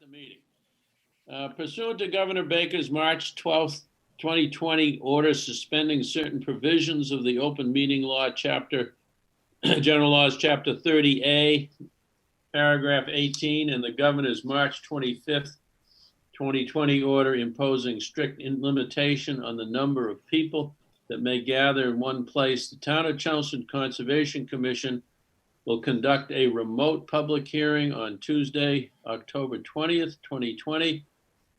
The meeting. Pursuant to Governor Baker's March 12th, 2020 order suspending certain provisions of the Open Meeting Law Chapter, General Laws Chapter 30A, Paragraph 18, and the Governor's March 25th, 2020 order imposing strict limitation on the number of people that may gather in one place, the Town of Chelmsford Conservation Commission will conduct a remote public hearing on Tuesday, October 20th, 2020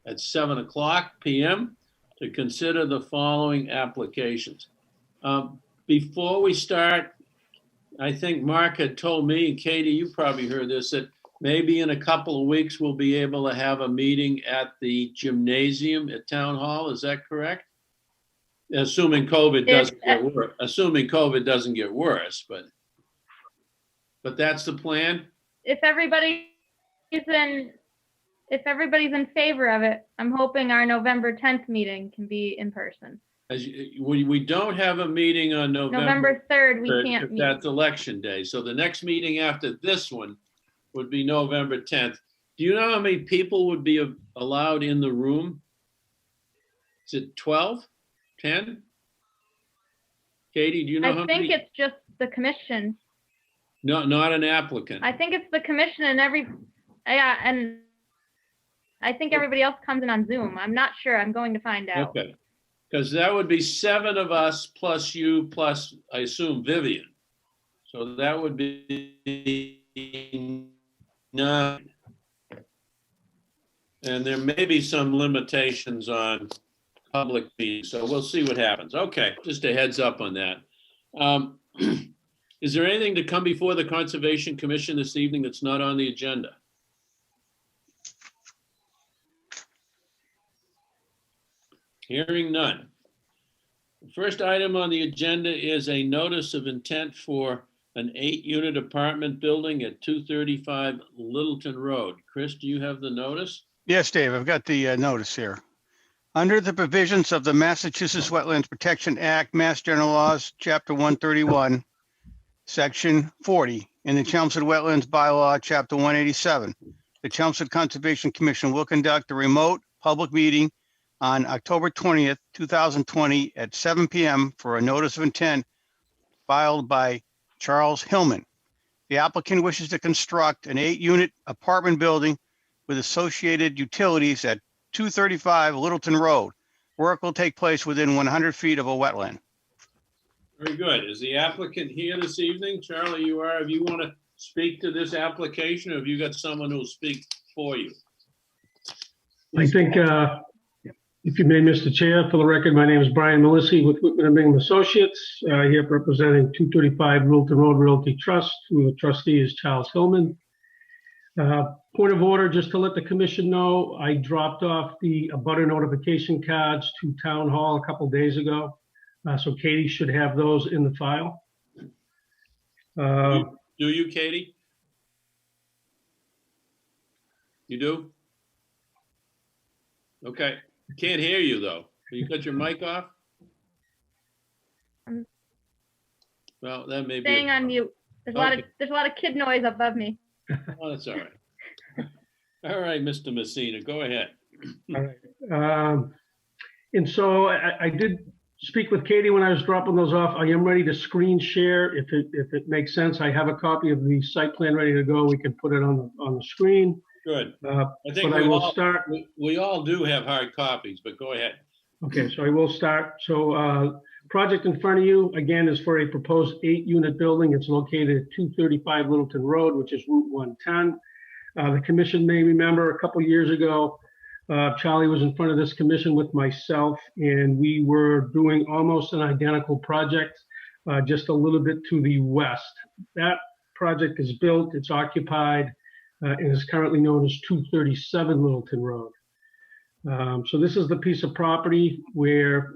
at 7:00 p.m. to consider the following applications. Before we start, I think Mark had told me, and Katie, you probably heard this, that maybe in a couple of weeks we'll be able to have a meeting at the gymnasium at Town Hall. Is that correct? Assuming COVID doesn't get worse. Assuming COVID doesn't get worse, but that's the plan. If everybody's in favor of it, I'm hoping our November 10th meeting can be in person. We don't have a meeting on November 3rd. We can't meet. That's election day. So the next meeting after this one would be November 10th. Do you know how many people would be allowed in the room? Is it 12, 10? Katie, do you know how many? I think it's just the commission. No, not an applicant. I think it's the commission and and I think everybody else comes in on Zoom. I'm not sure. I'm going to find out. Okay. Because that would be 7 of us plus you, plus I assume Vivian. So that would be 9. And there may be some limitations on public meetings. So we'll see what happens. Okay, just a heads up on that. Is there anything to come before the Conservation Commission this evening that's not on the agenda? Hearing none. The first item on the agenda is a notice of intent for an 8-unit apartment building at 235 Littleton Road. Chris, do you have the notice? Yes, Dave, I've got the notice here. Under the provisions of the Massachusetts Wetlands Protection Act, Mass General Laws, Chapter 131, Section 40, and the Chelmsford Wetlands Bylaw, Chapter 187, the Chelmsford Conservation Commission will conduct a remote public meeting on October 20th, 2020 at 7 p.m. for a notice of intent filed by Charles Hillman. The applicant wishes to construct an 8-unit apartment building with associated utilities at 235 Littleton Road. Work will take place within 100 feet of a wetland. Very good. Is the applicant here this evening? Charlie, you are. If you want to speak to this application, or have you got someone who will speak for you? I think, if you may, Mr. Chair, for the record, my name is Brian Melissi with Whitman and Bingham Associates, here representing 235 Littleton Road Realty Trust, who the trustee is Charles Hillman. Point of order, just to let the commission know, I dropped off the abutter notification cards to Town Hall a couple days ago. So Katie should have those in the file. Do you, Katie? You do? Okay. Can't hear you though. You got your mic off? Well, that may be. Staying on mute. There's a lot of kid noise above me. Oh, that's all right. All right, Mr. Messina, go ahead. All right. And so I did speak with Katie when I was dropping those off. I am ready to screen share if it makes sense. I have a copy of the site plan ready to go. We can put it on the screen. Good. I think we all do have hard copies, but go ahead. Okay, so I will start. So project in front of you, again, is for a proposed 8-unit building. It's located at 235 Littleton Road, which is Route 110. The commission may remember a couple years ago, Charlie was in front of this commission with myself, and we were doing almost an identical project, just a little bit to the west. That project is built, it's occupied, and is currently known as 237 Littleton Road. So this is the piece of property where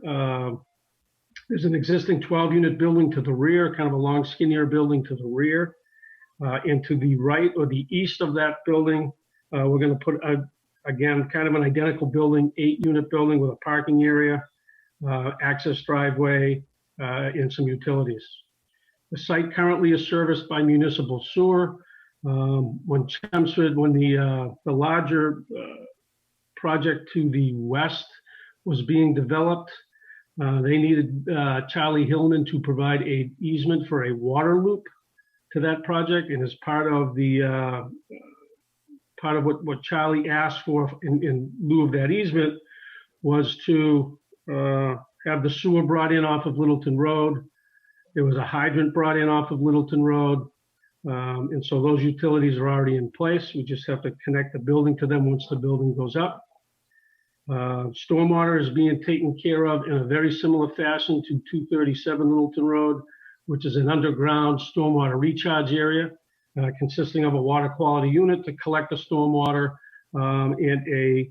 there's an existing 12-unit building to the rear, kind of a long, skinnier building to the rear. And to the right or the east of that building, we're going to put, again, kind of an identical building, 8-unit building with a parking area, access driveway, and some utilities. The site currently is serviced by municipal sewer. When Chelmsford, when the larger project to the west was being developed, they needed Charlie Hillman to provide a easement for a water loop to that project, and as part of the part of what Charlie asked for in lieu of that easement was to have the sewer brought in off of Littleton Road. There was a hydrant brought in off of Littleton Road. And so those utilities are already in place. We just have to connect the building to them once the building goes up. Stormwater is being taken care of in a very similar fashion to 237 Littleton Road, which is an underground stormwater recharge area consisting of a water quality unit to collect the stormwater and a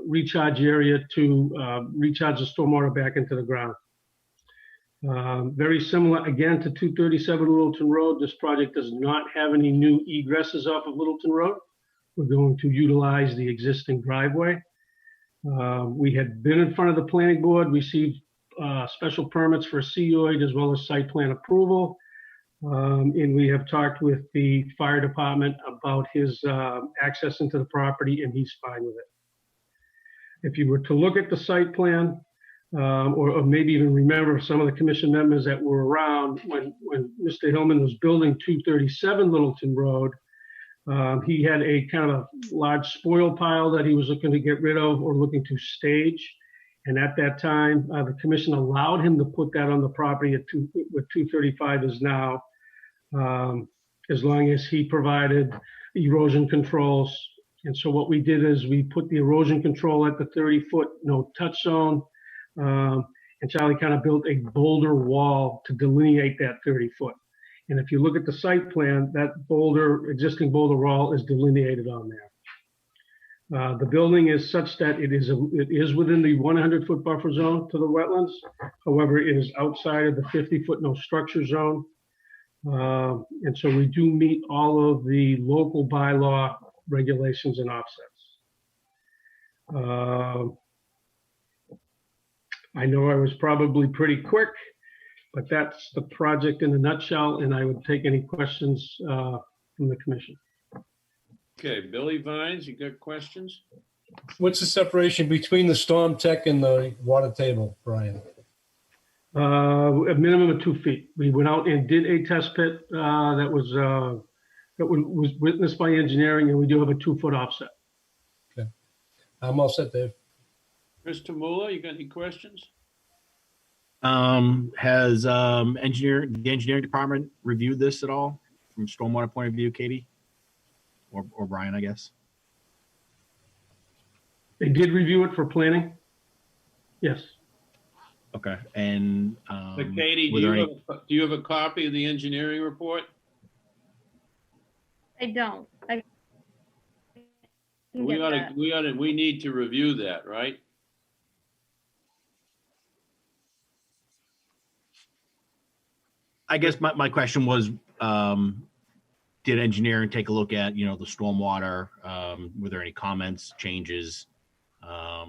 recharge area to recharge the stormwater back into the ground. Very similar again to 237 Littleton Road. This project does not have any new egresses off of Littleton Road. We're going to utilize the existing driveway. We had been in front of the planning board, received special permits for a COID as well as site plan approval. And we have talked with the fire department about his access into the property, and he's fine with it. If you were to look at the site plan, or maybe even remember some of the commission members that were around when Mr. Hillman was building 237 Littleton Road, he had a kind of a large spoil pile that he was looking to get rid of or looking to stage. And at that time, the commission allowed him to put that on the property at what 235 is now, as long as he provided erosion controls. And so what we did is we put the erosion control at the 30-foot no touch zone. And Charlie kind of built a boulder wall to delineate that 30-foot. And if you look at the site plan, that existing boulder wall is delineated on there. The building is such that it is within the 100-foot buffer zone to the wetlands. However, it is outside of the 50-foot no structure zone. And so we do meet all of the local bylaw regulations and offsets. I know I was probably pretty quick, but that's the project in a nutshell, and I would take any questions from the commission. Okay, Billy Vines, you got questions? What's the separation between the storm tech and the water table, Brian? A minimum of 2 feet. We went out and did a test pit that was witnessed by engineering, and we do have a 2-foot offset. Okay, I'm all set, Dave. Mr. Mueller, you got any questions? Has the engineering department reviewed this at all from stormwater point of view, Katie? Or Brian, I guess? They did review it for planning. Yes. Okay. And But Katie, do you have a copy of the engineering report? I don't. I can We get that. we need to review that, right? I guess my question was, did engineering take a look at, the stormwater? Were there any comments, changes? I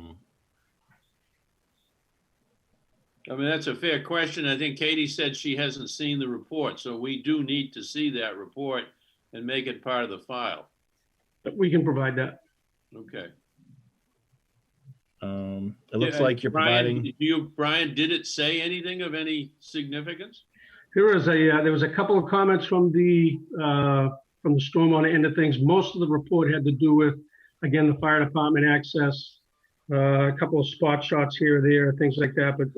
mean, that's a fair question. I think Katie said she hasn't seen the report, so we do need to see that report and make it part of the file. We can provide that. Okay. It looks like you're providing. Brian, did it say anything of any significance? There was a couple of comments from the stormwater end of things. Most of the report had to do with, again, the fire department access, a couple of spot shots here or there, things like that. But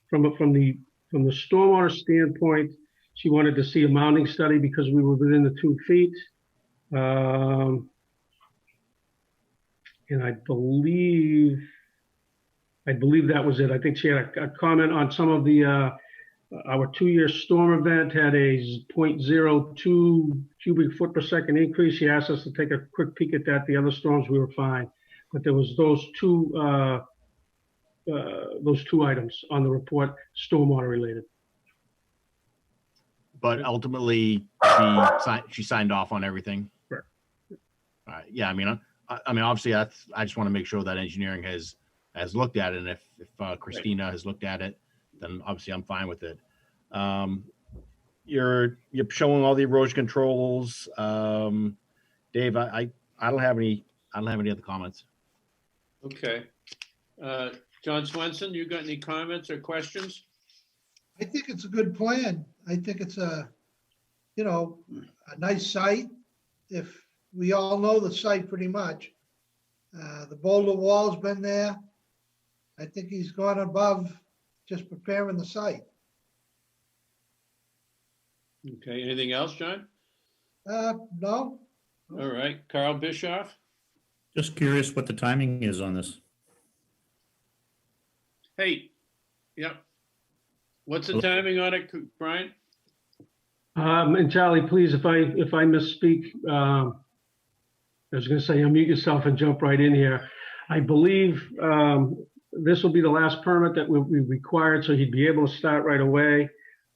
from the stormwater standpoint, she wanted to see a mounting study because we were within the 2 feet. And I believe that was it. I think she had a comment on some of the our 2-year storm event had a 0.02 cubic foot per second increase. She asked us to take a quick peek at that. The other storms, we were fine. But there was those two items on the report, stormwater related. But ultimately, she signed off on everything. Correct. All right. Yeah. I mean, obviously, I just want to make sure that engineering has looked at it, and if Christina has looked at it, then obviously I'm fine with it. you're showing all the erosion controls. Dave, I don't have any other comments. Okay. John Swenson, you got any comments or questions? I think it's a good plan. I think it's a nice site. If we all know the site pretty much. The boulder wall's been there. I think he's gone above just preparing the site. Okay, anything else, John? No, All right, Carl Bischoff? Just curious what the timing is on this. Hey, yep. What's the timing on it, Brian? And Charlie, please, if I misspeak, I was going to say unmute yourself and jump right in here. I believe this will be the last permit that will be required, so he'd be able to start right away.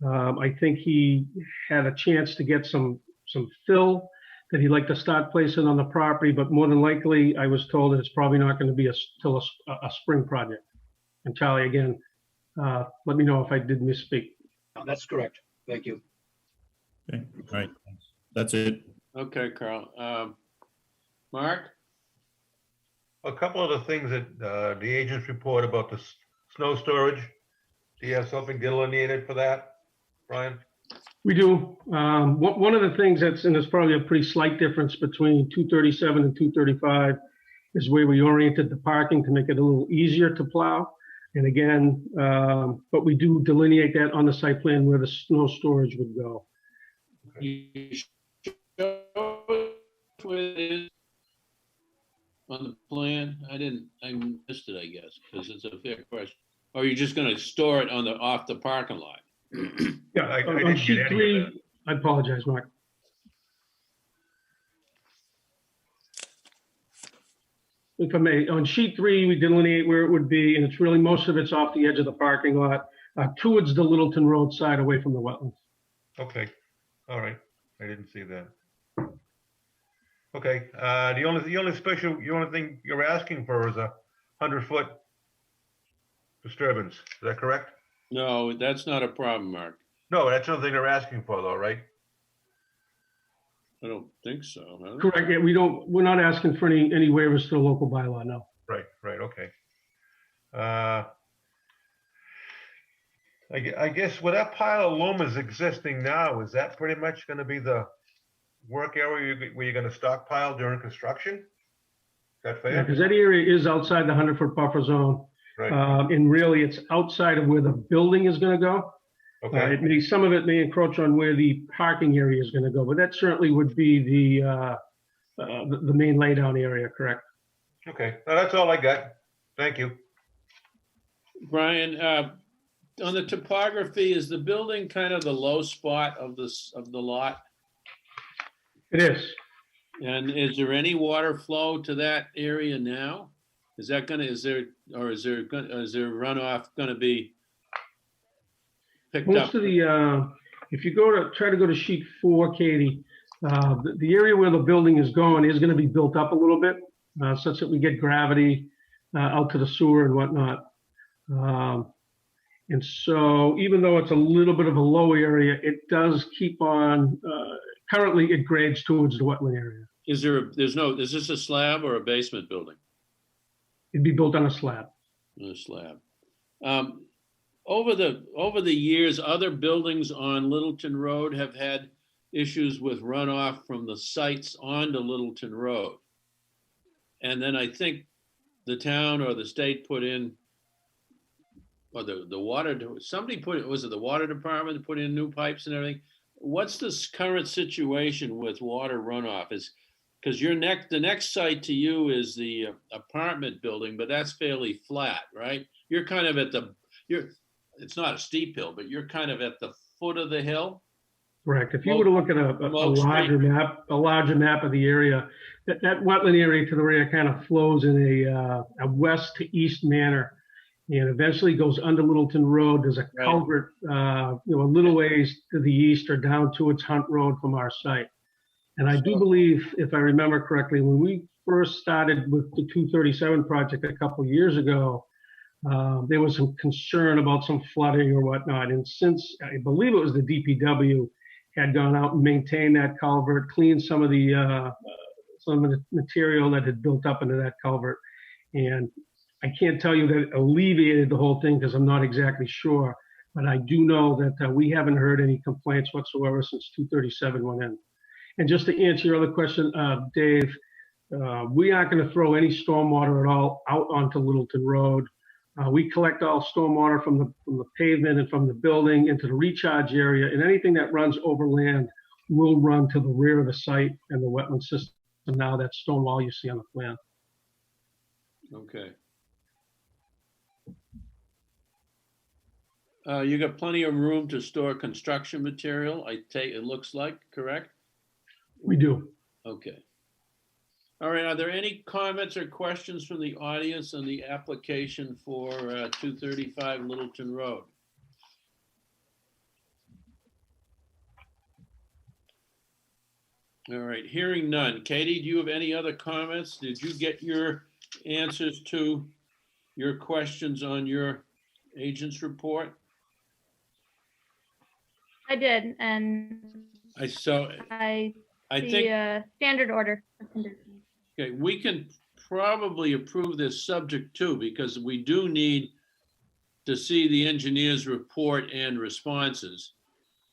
I think he had a chance to get some fill that he'd like to start placing on the property, but more than likely, I was told that it's probably not going to be till a spring project. And Charlie, again, let me know if I did misspeak. That's correct. Thank you. Okay, all right, that's it. Okay, Carl. Mark? A couple of the things that the agents report about the snow storage. Do you have something delineated for that, Brian? We do. One of the things and there's probably a pretty slight difference between 237 and 235 is where we oriented the parking to make it a little easier to plow. And again, but we do delineate that on the site plan where the snow storage would go. You show it on the plan? I missed it, I guess, because it's a fair question. Or are you just going to store it off the parking lot? Yeah, I on didn't sheet get any of 3, that. I apologize, Mark. If I may, on sheet 3, we delineate where it would be, and it's really, most of it's off the edge of the parking lot, towards the Littleton Road side, away from the wetlands. Okay, all right. I didn't see that. Okay, the only thing you're asking for is a 100-foot disturbance. Is that correct? No, that's not a problem, Mark. No, that's something they're asking for though, right? I don't think so. Huh? Correct, yeah, we're not asking for any waivers to the local bylaw, no. Right, okay. I guess where that pile of loam is existing now, is that pretty much going to be the work area where you're going to stockpile during construction? Is that fair? Yeah, because that area is outside the 100-foot buffer zone. Right. And really, it's outside of where the building is going to go. Okay. Some of it may encroach on where the parking area is going to go, but that certainly would be the main laydown area, correct? Okay. No, that's all I got. Thank you. Brian, on the topography, is the building kind of the low spot of the lot? It is. And is there any water flow to that area now? Is there runoff going to be picked Most up? of the, if you try to go to sheet 4, Katie, the area where the building is going is going to be built up a little bit, such that we get gravity out to the sewer and whatnot. And so even though it's a little bit of a low area, it does keep on, currently it grades towards the wetland area. Is this a slab or a basement building? It'd be built on a slab. On a slab. Over the years, other buildings on Littleton Road have had issues with runoff from the sites onto Littleton Road. And then I think the town or the state put in, or the water, somebody was it the water department that put in new pipes and everything? What's this current situation with water runoff? Because the next site to you is the apartment building, but that's fairly flat, right? You're kind of it's not a steep hill, but you're kind of at the foot of the hill. Correct. If you were to look at a larger map of the area, that wetland area to the rear kind of flows in a west to east manner, and eventually goes under Littleton Road. There's a culvert, a little ways to the east or down towards Hunt Road from our site. And I do believe, if I remember correctly, when we first started with the 237 project a couple of years ago, There was some concern about some flooding or whatnot. And since, I believe it was the DPW had gone out and maintained that culvert, cleaned some of the material that had built up into that culvert. And I can't tell you that it alleviated the whole thing because I'm not exactly sure. But I do know that we haven't heard any complaints whatsoever since 237 went in. And just to answer your other question, Dave, we aren't going to throw any stormwater at all out onto Littleton Road. We collect all stormwater from the pavement and from the building into the recharge area, and anything that runs overland will run to the rear of the site and the wetland system. Now that stone wall you see on the plan. Okay. You got plenty of room to store construction material, it looks like, correct? We do. Okay. All right, are there any comments or questions from the audience on the application for 235 Littleton Road? All right, hearing none. Katie, do you have any other comments? Did you get your answers to your questions on your agent's report? I did, and I see think, a standard order of conditions. okay, we can probably approve this subject to, because we do need to see the engineer's report and responses,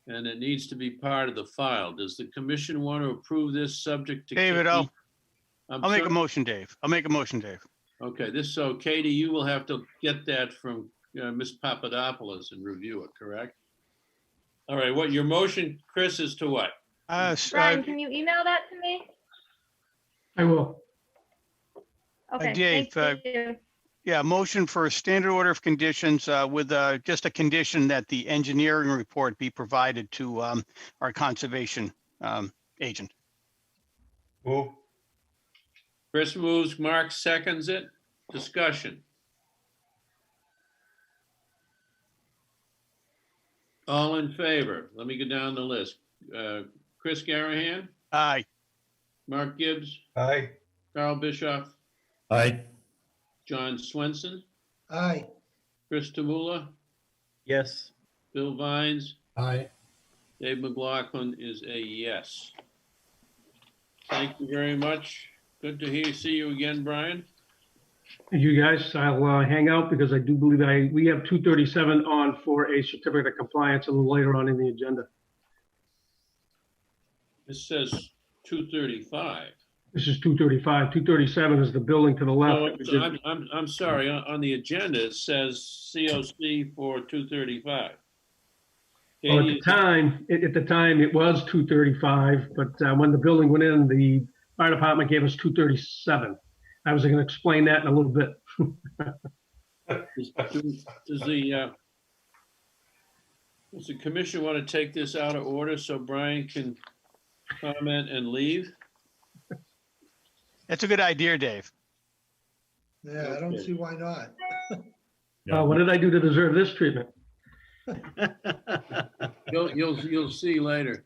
and it needs to be part of the file. Does the commission want to approve this subject to? David, Katie? I'll make a motion, Dave. I'll make a motion, Dave. Okay, so Katie, you will have to get that from Ms. Papadopoulos and review it, correct? All right, what your motion, Chris, is to what? Brian, can you email that to me? I will. Okay, Dave, thank you. Yeah, motion for a standard order of conditions with just a condition that the engineering report be provided to our conservation agent. Move. Chris moves, Mark seconds it. Discussion. All in favor? Let me go down the list. Chris Garahan, Aye. Mark Gibbs, Aye. Carl Bischoff, Aye. John Swenson, Aye. Chris Tamula, Yes. Bill Vines, Aye. Dave McLaughlin is a yes. Thank you very much. Good to see you again, Brian. You guys, I'll hang out because I do believe we have 237 on for a certificate of compliance a little later on in the agenda. This says 235. This is 235. 237 is the building to the left. No, I'm sorry. On the agenda, it says COC for 235. Well, at the time, it was 235, but when the building went in, the fire department gave us 237. I was going to explain that in a little bit. Does the commission want to take this out of order so Brian can comment and leave? That's a good idea, Dave. Yeah, I don't see why not. What did I do to deserve this treatment? You'll see later.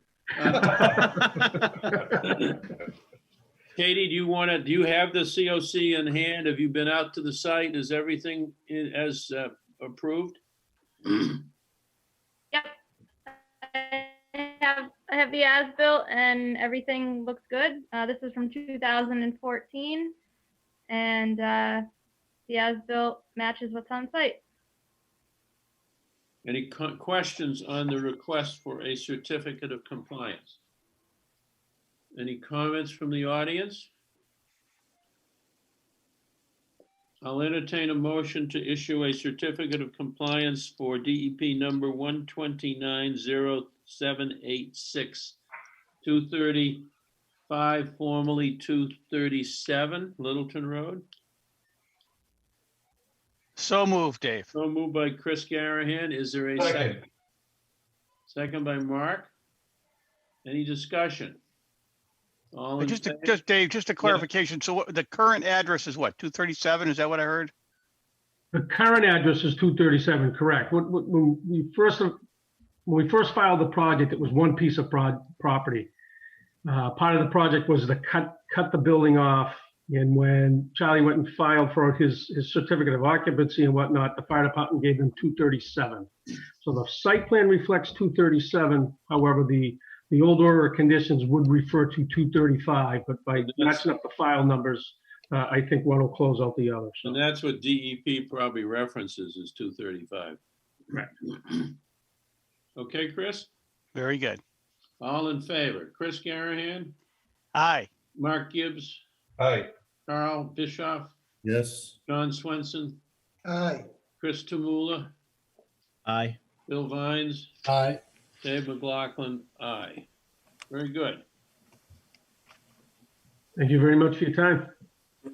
Katie, do you have the COC in hand? Have you been out to the site? Is everything as approved? Yep. I have the as-built and everything looks good. This is from 2014, and the as-built matches what's on site. Any questions on the request for a certificate of compliance? Any comments from the audience? I'll entertain a motion to issue a certificate of compliance for DEP number 1290786, 235, formerly 237 Littleton Road. So moved, Dave. So moved by Chris Garahan. Is there a second? Second by Mark. Any discussion? All in favor? Just Dave, just a clarification. So the current address is what, 237? Is that what I heard? The current address is 237, correct. When we first filed the project, it was one piece of property. Part of the project was to cut the building off And when Charlie went and filed for his certificate of occupancy and whatnot, the fire department gave him 237. So the site plan reflects 237. However, the old order of conditions would refer to 235, but by matching up the file numbers, I think one will close out the other. So. And that's what DEP probably references is 235. Right. Okay, Chris? Very good. All in favor? Chris Garahan, Aye. Mark Gibbs, Aye. Carl Bischoff, Yes. John Swenson, Aye. Chris Tamula, Aye. Bill Vines, Aye. Dave McLaughlin, aye. Very good. Thank you very much for your time.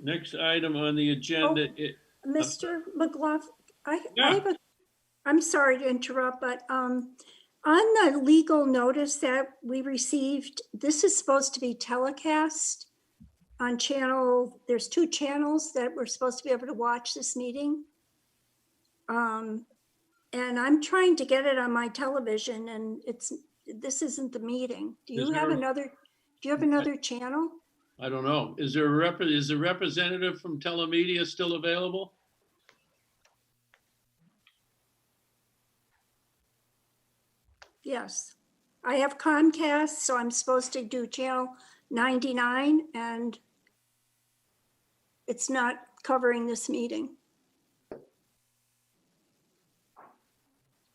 Next item on the agenda. Mr. McLaughlin, Yeah. I'm sorry to interrupt, but on the legal notice that we received, this is supposed to be telecast on channel, there's 2 channels that we're supposed to be able to watch this meeting. And I'm trying to get it on my television and this isn't the meeting. Do you have another channel? I don't know. Is there is a representative from Telemedia still available? Yes. I have Comcast, so I'm supposed to do channel 99 and it's not covering this meeting.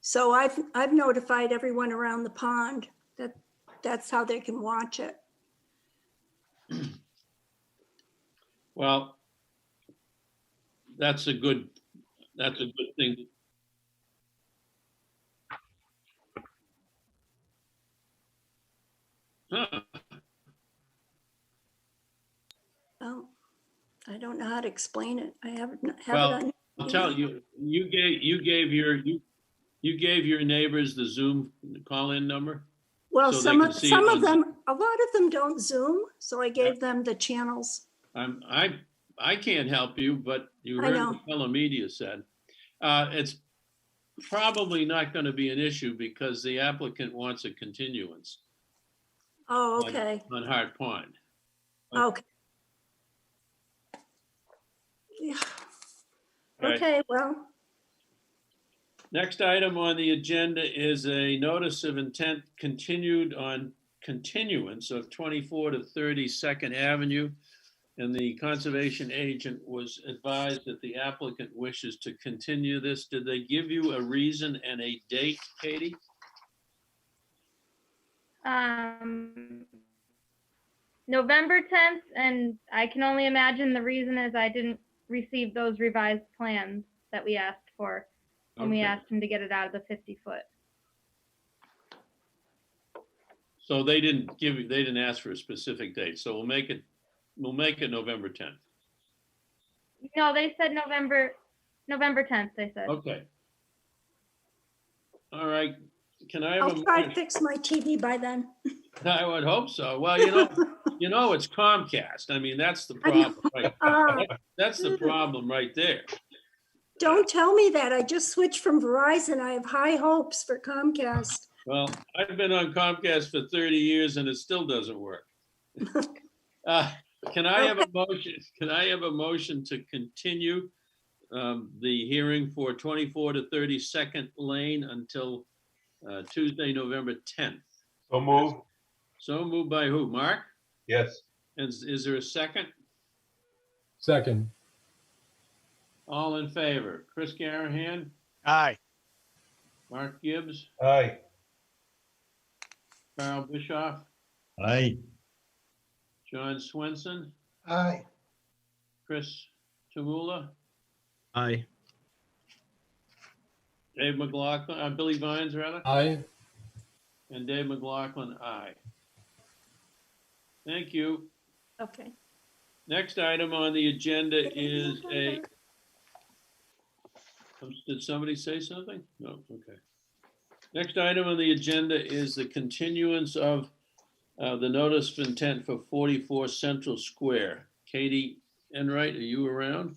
So I've notified everyone around the pond that that's how they can watch it. Well, that's a good thing. Huh. Oh, I don't know how to explain it. I haven't Well, it on. I'll tell you, you gave your neighbors the Zoom call-in number? Well, so some they of can see some it of on them, a lot of them don't Zoom, so I gave them the channels. I can't help you, but you I heard know. what Telemedia said. It's probably not going to be an issue because the applicant wants a continuance Oh, okay. on Hart Pond. Okay. Yeah. Right. Okay, well, Next item on the agenda is a notice of intent continued on continuance of 24 to 30 Second Avenue. And the conservation agent was advised that the applicant wishes to continue this. Did they give you a reason and a date, Katie? November 10th, and I can only imagine the reason is I didn't receive those revised plans that we asked for when we Okay. asked him to get it out of the 50-foot. So they didn't ask for a specific date. So we'll make it November 10th. No, they said November 10th, they said. Okay. All right. Can I have I'll try to fix my TV by then. I would hope so. Well, it's Comcast. I mean, that's the problem, right? That's the problem right there. Don't tell me that. I just switched from Verizon. I have high hopes for Comcast. Well, I've been on Comcast for 30 years and it still doesn't work. Can I have a motion? Can I have a motion to continue the hearing for 24 to 32nd Lane until Tuesday, November 10th? So move. So moved by who? Mark? Yes. And is there a second? Second. All in favor? Chris Garahan, Aye. Mark Gibbs, Aye. Carl Bischoff, Aye. John Swenson, Aye. Chris Tamula, Aye. Dave McLaughlin, Billy Vines rather, Aye. and Dave McLaughlin, aye. Thank you. Okay. Next item on the agenda is did somebody say something? No, okay. Next item on the agenda is the continuance of the notice of intent for 44 Central Square. Katie Enright, are you around?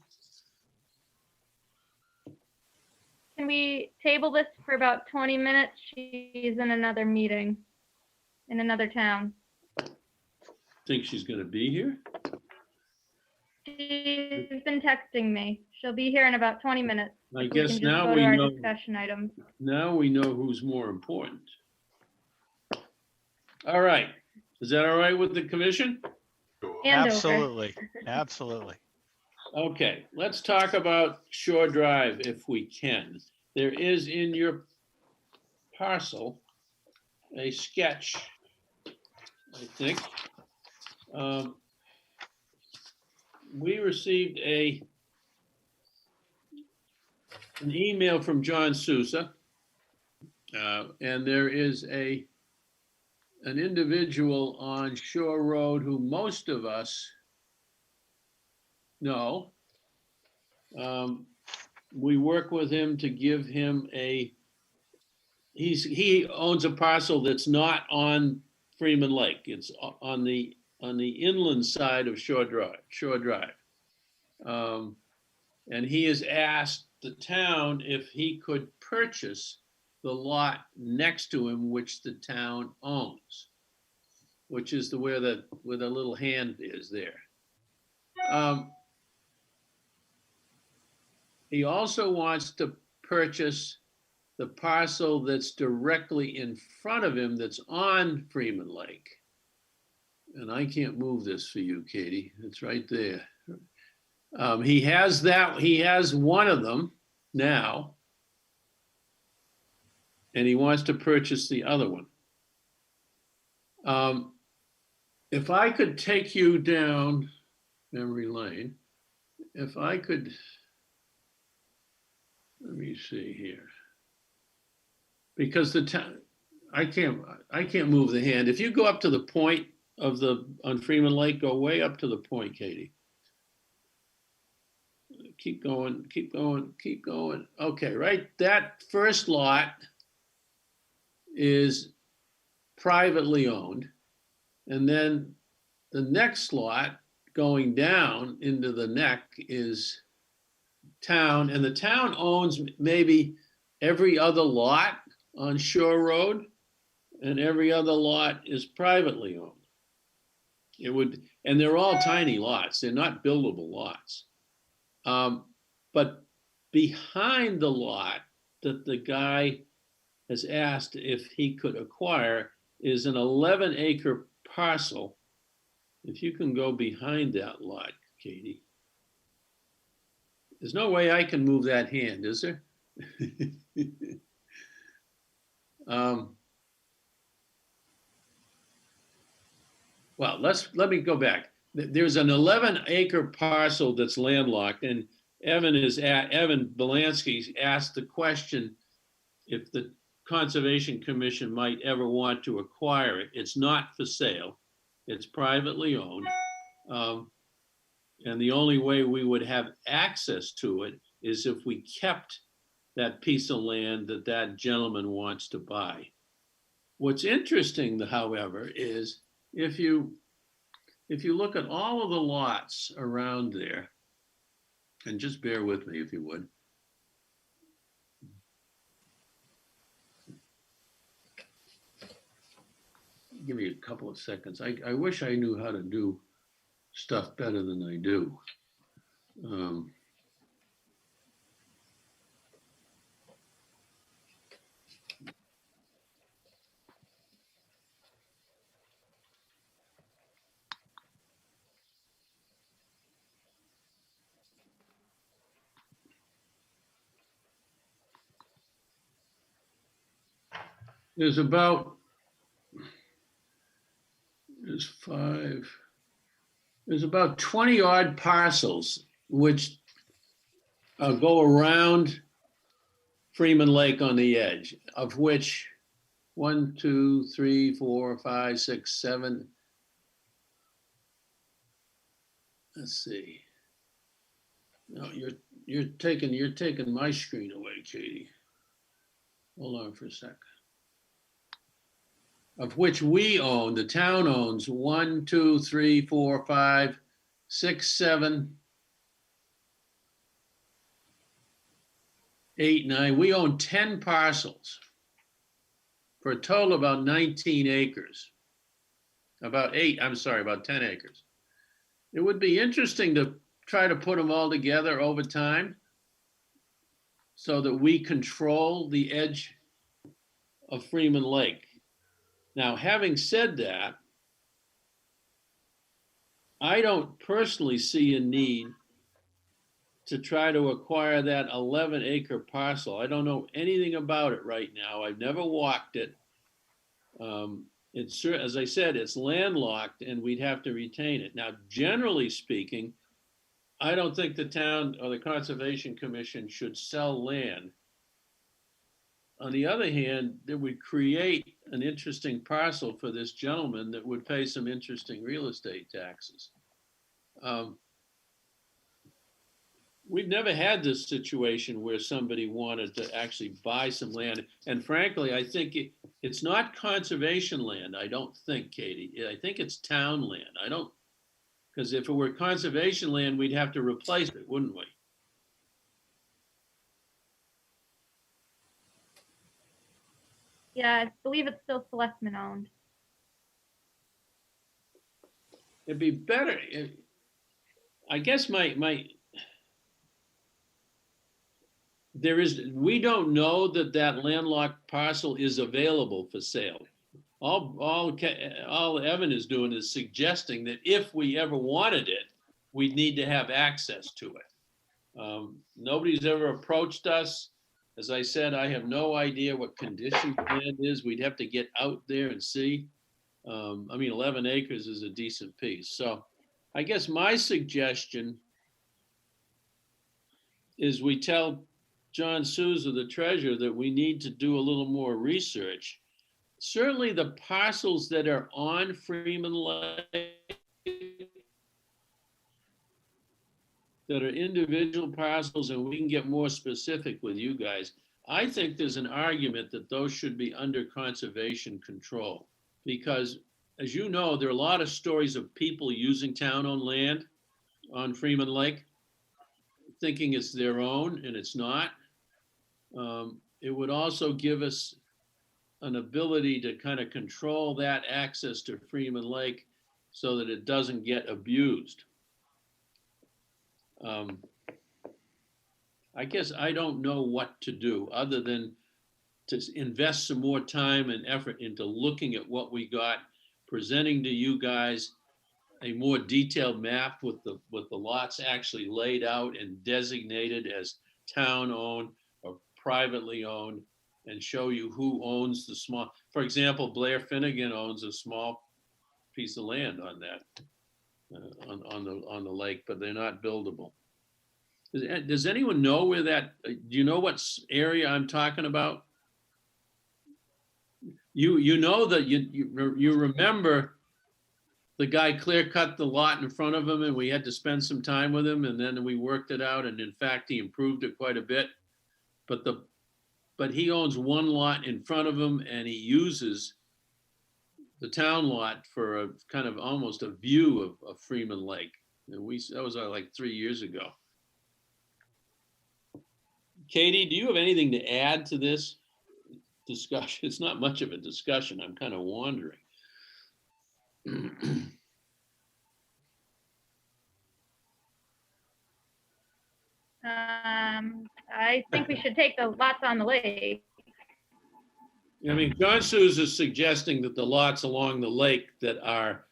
Can we table this for about 20 minutes? She's in another meeting in another town. Think she's gonna be here? She's been texting me. She'll be here in about 20 minutes. I We guess can just now go we to our know, discussion items. now we know who's more important. All right. Is that all right with the commission? And over. Absolutely, absolutely. Okay, let's talk about Shore Drive if we can. There is in your parcel a sketch, I think. We received an email from John Sousa, and there is an individual on Shore Road who most of us know. We work with him to give him he owns a parcel that's not on Freeman Lake. It's on the inland side of Shore Drive. And he has asked the town if he could purchase the lot next to him, which the town owns, which is where the little hand is there. He also wants to purchase the parcel that's directly in front of him that's on Freeman Lake. And I can't move this for you, Katie. It's right there. He has one of them now, and he wants to purchase the other one. If I could take you down memory lane, if I could, let me see here. Because the town, I can't move the hand. If you go up to the point on Freeman Lake, go way up to the point, Katie. Keep going, keep going, keep going. Okay, right, that first lot is privately owned. And then the next lot going down into the neck is town, and the town owns maybe every other lot on Shore Road, and every other lot is privately owned. And they're all tiny lots. They're not buildable lots. But behind the lot that the guy has asked if he could acquire is an 11-acre parcel. If you can go behind that lot, Katie. There's no way I can move that hand, is there? Well, let me go back. There's an 11-acre parcel that's landlocked, and Evan Belansky asked the question if the Conservation Commission might ever want to acquire it. It's not for sale. It's privately owned. And the only way we would have access to it is if we kept that piece of land that gentleman wants to buy. What's interesting, however, is if you look at all of the lots around there, and just bear with me if you would. Give me a couple of seconds. I wish I knew how to do stuff better than I do. There's about 20 odd parcels which go around Freeman Lake on the edge, of which 1, 2, 3, 4, 5, 6, 7. Let's see. No, you're taking my screen away, Katie. Hold on for a sec. Of which we own, the town owns 1, 2, 3, 4, 5, 6, 7, 8, 9. We own 10 parcels for a total of about 19 acres. About 10 acres. It would be interesting to try to put them all together over time so that we control the edge of Freeman Lake. Now, having said that, I don't personally see a need to try to acquire that 11-acre parcel. I don't know anything about it right now. I've never walked it. It's, as I said, it's landlocked and we'd have to retain it. Now, generally speaking, I don't think the town or the Conservation Commission should sell land. On the other hand, it would create an interesting parcel for this gentleman that would pay some interesting real estate taxes. We've never had this situation where somebody wanted to actually buy some land. And frankly, I think it's not conservation land, I don't think, Katie. I think it's town land. I don't, because if it were conservation land, we'd have to replace it, wouldn't we? Yeah, I believe it's still selectmen owned. It'd be better, I guess we don't know that landlocked parcel is available for sale. All Evan is doing is suggesting that if we ever wanted it, we'd need to have access to it. Nobody's ever approached us. As I said, I have no idea what condition land is. We'd have to get out there and see. I mean, 11 acres is a decent piece. So I guess my suggestion is we tell John Souza, the treasurer, that we need to do a little more research. Certainly the parcels that are on Freeman Lake, that are individual parcels, and we can get more specific with you guys. I think there's an argument that those should be under conservation control because, as you know, there are a lot of stories of people using town-owned land on Freeman Lake, thinking it's their own, and it's not. It would also give us an ability to kind of control that access to Freeman Lake so that it doesn't get abused. I guess I don't know what to do other than to invest some more time and effort into looking at what we got, presenting to you guys a more detailed map with the lots actually laid out and designated as town-owned or privately owned, and show you who owns the small. For example, Blair Finnegan owns a small piece of land on that, on the lake, but they're not buildable. Does anyone know where that? Do you know what area I'm talking about? You know that you remember the guy clear cut the lot in front of him, and we had to spend some time with him, and then we worked it out, and in fact he improved it quite a bit. But he owns one lot in front of him, and he uses the town lot for a kind of almost a view of Freeman Lake. And that was like 3 years ago. Katie, do you have anything to add to this discussion? It's not much of a discussion. I'm kind of wandering. I think we should take the lots on the lake. I mean, John Souza is suggesting that the lots along the lake that are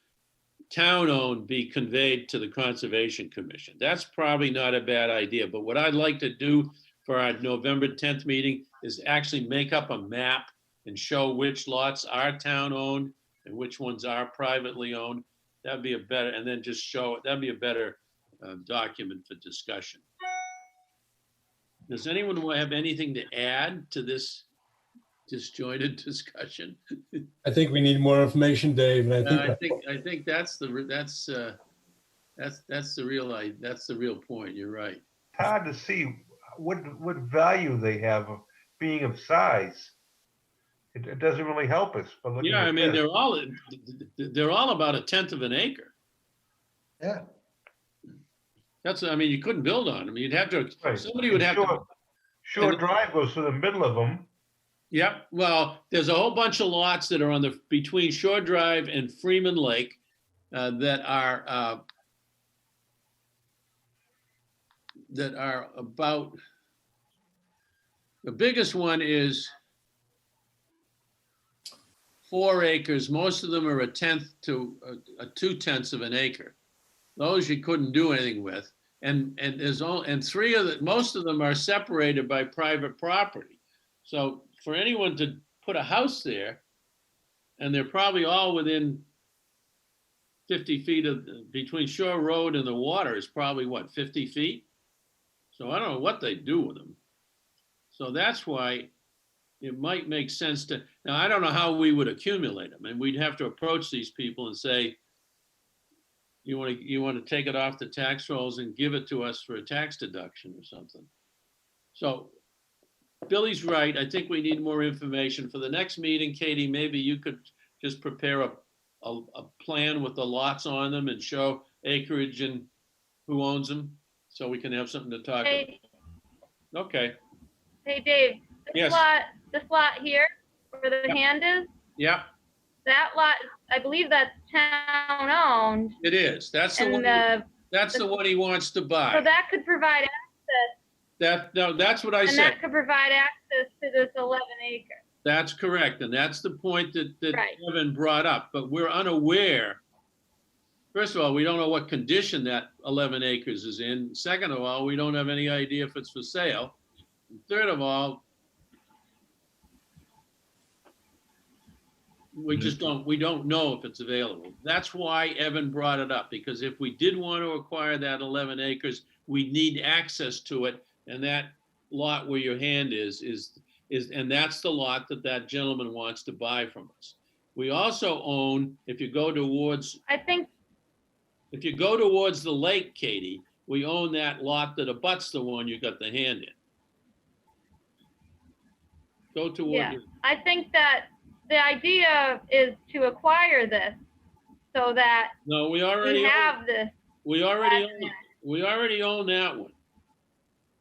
town-owned be conveyed to the Conservation Commission. That's probably not a bad idea, but what I'd like to do for our November 10th meeting is actually make up a map and show which lots are town-owned and which ones are privately owned. That'd be a better, and then just show it. That'd be a better document for discussion. Does anyone have anything to add to this disjointed discussion? I think we need more information, Dave. And I think that's the real point. You're right. It's hard to see what value they have of being of size. It doesn't really help us. Yeah, I mean, they're all about 1/10 of an acre. Yeah. I mean, you couldn't build on them. You'd have to, right. Somebody would have to. Short Drive goes through the middle of them. Yep. Well, there's a whole bunch of lots that are between Shore Drive and Freeman Lake that are that are about, the biggest one is 4 acres. Most of them are a 1/10 to a 2/10 of an acre. Those you couldn't do anything with. And there's only, and 3 of the, most of them are separated by private property. So for anyone to put a house there, and they're probably all within 50 feet of, between Shore Road and the water is probably what, 50 feet? So I don't know what they do with them. So that's why it might make sense to, now I don't know how we would accumulate them, and we'd have to approach these people and say, you want to take it off the tax rolls and give it to us for a tax deduction or something. So Billy's right. I think we need more information for the next meeting. Katie, maybe you could just prepare a plan with the lots on them and show acreage and who owns them, so we can have something to talk about. Okay. Hey, Dave, Yes. this lot here, where the hand is, Yeah, that lot, I believe that's town owned. it is. That's the And one. That's the one he wants to so buy. that could provide access, No, that's what I and said. that could provide access to this 11 acre. That's correct. And that's the point that Right. Kevin brought up, but we're unaware. First of all, we don't know what condition that 11 acres is in. Second of all, we don't have any idea if it's for sale. And third of all, we don't know if it's available. That's why Evan brought it up, because if we did want to acquire that 11 acres, we need access to it. And that lot where your hand is, and that's the lot that gentleman wants to buy from us. We also own, if you go towards the lake, Katie, we own that lot that abuts the one you got the hand in. Go toward. Yeah, I think that the idea is to acquire this so that No, we already we have this. We already own that one.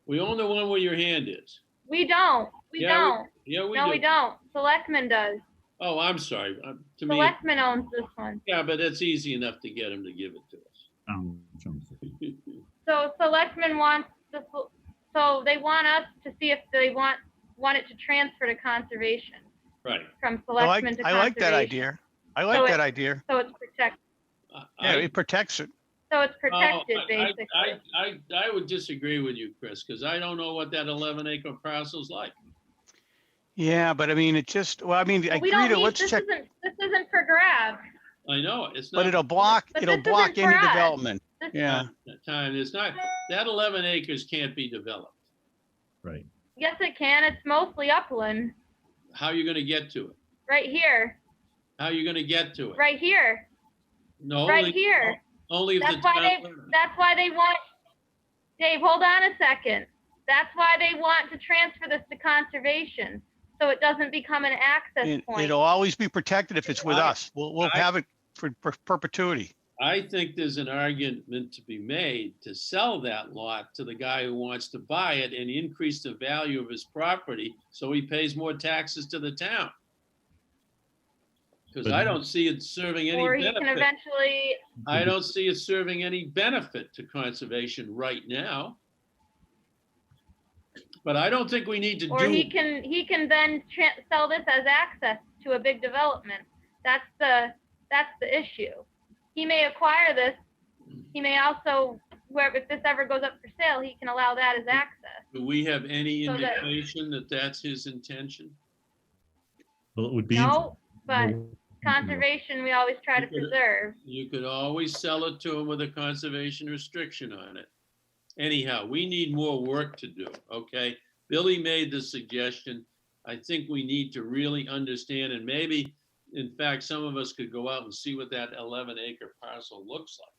We own the one where your hand is. We don't. We don't. Yeah, we No, do. we don't. Selectman does. Oh, I'm sorry. To me, Selectman owns this one. yeah, but it's easy enough to get him to give it to us. So Selectman wants this, so they want us to see if they want it to transfer to conservation. Right. From I Selectman to like conservation. that idea. I So like it- that idea. So it's protected. Yeah, it protects it. So it's protected, Oh, basically. I would disagree with you, Chris, because I don't know what that 11 acre parcel's like. Yeah, but I mean, it just, well, I mean, But we don't agree to, need, let's this check, isn't for grabs. I know, it's not. but it'll block But this isn't any for us. development. This- Yeah. Time, it's not, that 11 acres can't be developed. Right. Yes, it can. It's mostly upland, How are you gonna get to it? right here, How are you gonna get to it? right here, No. right here. Only if the That's why town. that's why they want, Dave, hold on a second. That's why they want to transfer this to conservation, so it doesn't become an access point. It'll always be protected if it's with I- us. We'll I- have it for perpetuity. I think there's an argument to be made to sell that lot to the guy who wants to buy it and increase the value of his property so he pays more taxes to the town. Because I don't see it serving any Or he can benefit. eventually, I don't see it serving any benefit to conservation right now. But I don't think we need to or do. he can then sell this as access to a big development. That's the issue. He may acquire this. He may also, if this ever goes up for sale, he can allow that as access. Do we have any So that- indication that that's his intention? Well, it would be. No, but conservation, we always try to You could- preserve. You could always sell it to him with a conservation restriction on it. Anyhow, we need more work to do, okay? Billy made the suggestion. I think we need to really understand, and maybe, in fact, some of us could go out and see what that 11 acre parcel looks like.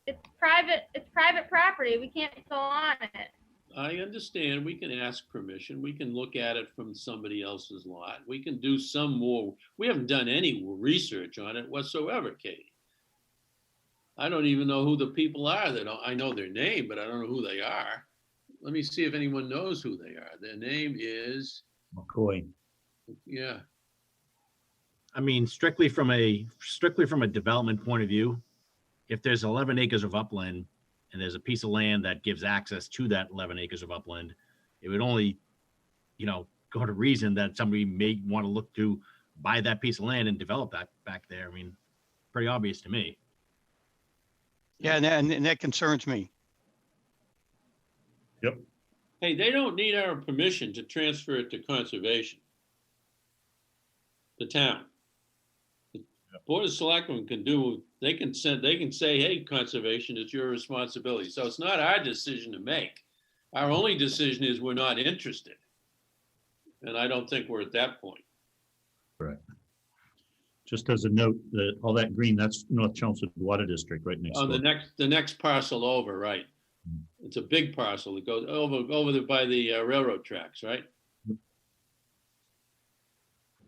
It's private property. We can't go on it. I understand, we can ask permission, we can look at it from somebody else's lot, we can do some more, we haven't done any research on it whatsoever, Katie. I don't even know who the people are I know their name, but I don't know who they are. Let me see if anyone knows who they are. Their name is, McCoy. yeah, I mean, strictly from a development point of view, if there's 11 acres of upland and there's a piece of land that gives access to that 11 acres of upland, it would only, you know, go to reason that somebody may want to look to buy that piece of land and develop that back there. I mean, pretty obvious to me. Yeah, and that concerns me. Yep. Hey, they don't need our permission to transfer it to conservation. The town. The Board of Selectmen can do, they can say, hey, conservation, it's your responsibility. So it's not our decision to make. Our only decision is we're not interested. And I don't think we're at that point. Correct. Just as a note, that all that green, that's North Chelmsford Water District right next On door. the next parcel over, right? It's a big parcel that goes over there by the railroad tracks, right?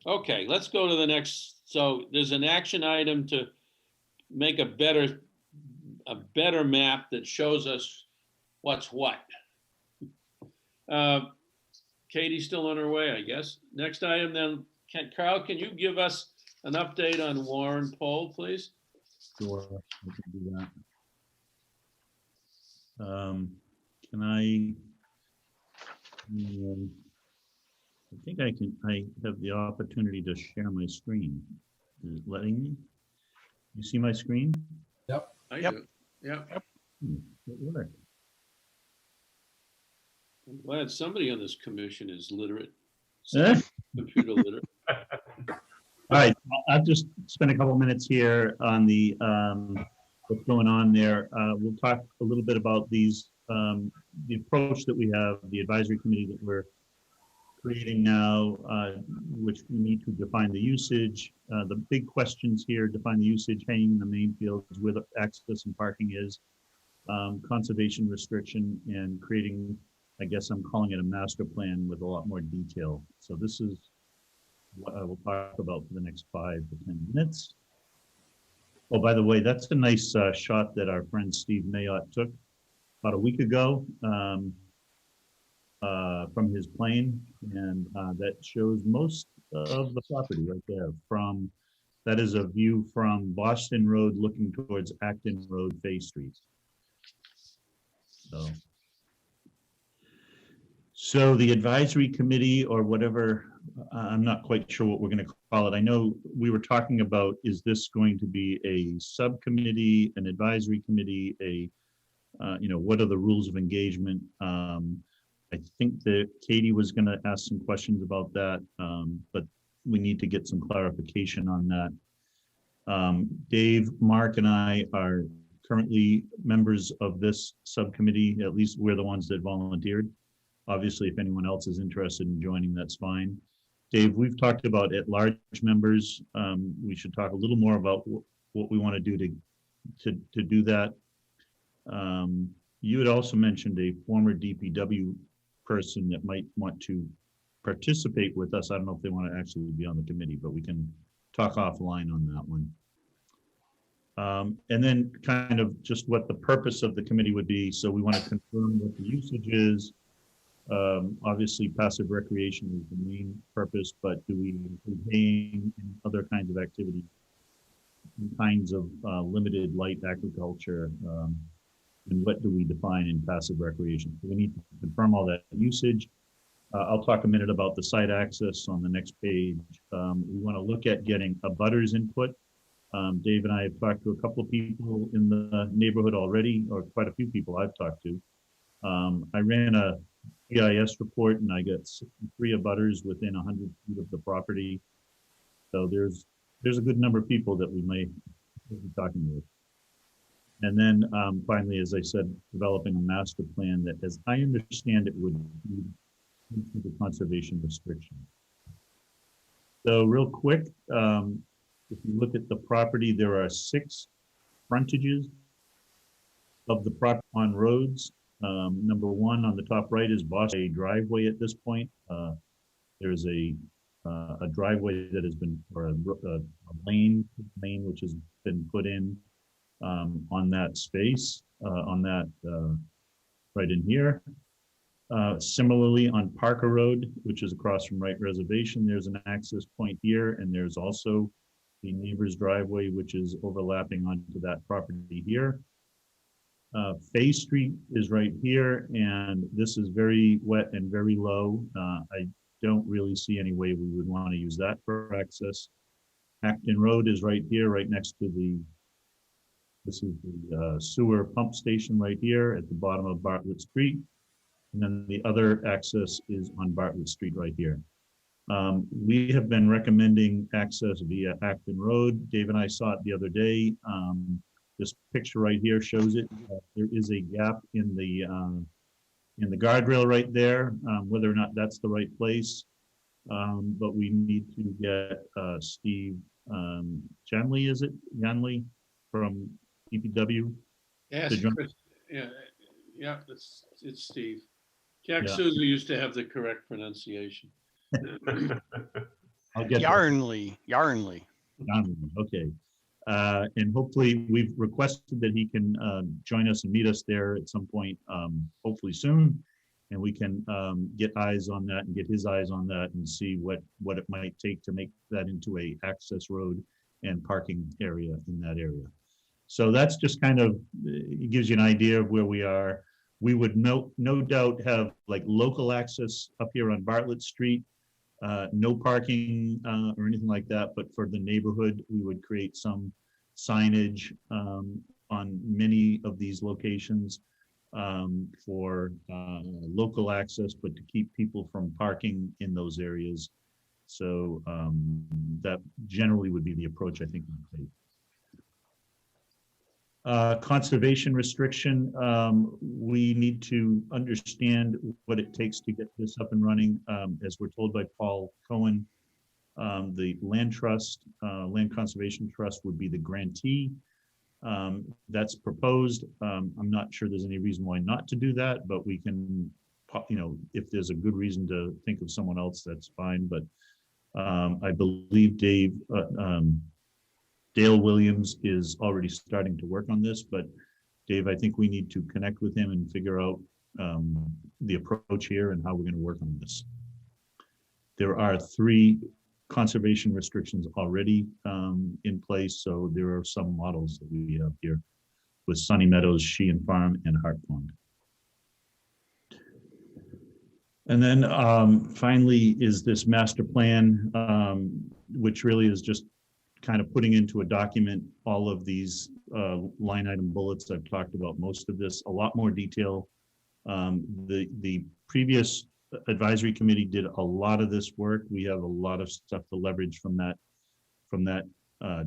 Okay, let's go to the next. So there's an action item to make a better map that shows us what's what. Katie's still on her way, I guess. Next item then, Carl, can you give us an update on Warren Poll, please? Sure, I can do that. Can I think I have the opportunity to share my screen. Is it letting me? You see my screen? Yep. I Yep. do. Yeah. It worked. I'm glad somebody on this commission is literate, Eh? computer literate. All right, I'll just spend a couple minutes here on the what's going on there. We'll talk a little bit about these, the approach that we have, the advisory committee that we're creating now, which we need to define the usage. The big questions here: define the usage, hanging the main fields, where the access and parking is, conservation restriction, and creating, I guess I'm calling it a master plan with a lot more detail. So this is what I will talk about for the next 5 to 10 minutes. Oh, by the way, that's a nice shot that our friend Steve Mayotte took about a week ago from his plane, and that shows most of the property right there. That is a view from Boston Road looking towards Acton Road, Bay Street. So the advisory committee, or whatever, I'm not quite sure what we're going to call it. I know we were talking about, is this going to be a subcommittee, an advisory committee, what are the rules of engagement? I think that Katie was going to ask some questions about that, but we need to get some clarification on that. Dave, Mark, and I are currently members of this subcommittee. At least we're the ones that volunteered. Obviously, if anyone else is interested in joining, that's fine. Dave, we've talked about at-large members. We should talk a little more about what we want to do to do that. You had also mentioned a former DPW person that might want to participate with us. I don't know if they want to actually be on the committee, but we can talk offline on that one. And then kind of just what the purpose of the committee would be. So we want to confirm what the usage is. Obviously, passive recreation is the main purpose, but do we include haying and other kinds of activities, kinds of limited light agriculture, and what do we define in passive recreation? So we need to confirm all that usage. I'll talk a minute about the site access on the next page. We want to look at getting a butters input. Dave and I have talked to a couple of people in the neighborhood already, or quite a few people I've talked to. I ran a EIS report and I got 63 abutters within 100 feet of the property. So there's a good number of people that we may be talking with. And then finally, as I said, developing a master plan that, as I understand it, would lead into the conservation restriction. So real quick, if you look at the property, there are 6 frontages of the property on roads. Number 1 on the top right is Boston driveway at this point. There's a driveway that has been, or a lane which has been put in on that space, on that right in here. Similarly, on Parker Road, which is across from Wright Reservation, there's an access point here, and there's also the neighbor's driveway, which is overlapping onto that property here. Fay Street is right here, and this is very wet and very low. I don't really see any way we would want to use that for access. Acton Road is right here, right next to this is the sewer pump station right here at the bottom of Bartlett Street. And then the other access is on Bartlett Street right here. We have been recommending access via Acton Road. Dave and I saw it the other day. This picture right here shows it. There is a gap in the guardrail right there, whether or not that's the right place. But we need to get Steve Janley, is it? Janley from DPW? Yes, to join- Chris, yeah, it's Steve. Jack Yeah. Souza used to have the correct pronunciation. I'll get that. Yarnley. Janley, okay. And hopefully we've requested that he can join us and meet us there at some point, hopefully soon. And we can get eyes on that and get his eyes on that and see what it might take to make that into a access road and parking area in that area. So that's just kind of, it gives you an idea of where we are. We would no doubt have like local access up here on Bartlett Street, no parking or anything like that, but for the neighborhood, we would create some signage on many of these locations for local access, but to keep people from parking in those areas. So that generally would be the approach I think we'd take. Conservation restriction, we need to understand what it takes to get this up and running. As we're told by Paul Cohen, the Land Trust, Land Conservation Trust would be the grantee. That's proposed. I'm not sure there's any reason why not to do that, but we can, if there's a good reason to think of someone else, that's fine. But I believe Dale Williams is already starting to work on this, but Dave, I think we need to connect with him and figure out the approach here and how we're going to work on this. There are 3 conservation restrictions already in place, so there are some models that we have here with Sunny Meadows, Sheehan Farm, and Hart Pond. And then finally is this master plan, which really is just kind of putting into a document all of these line item bullets. I've talked about most of this, a lot more detail. The previous advisory committee did a lot of this work. We have a lot of stuff to leverage from that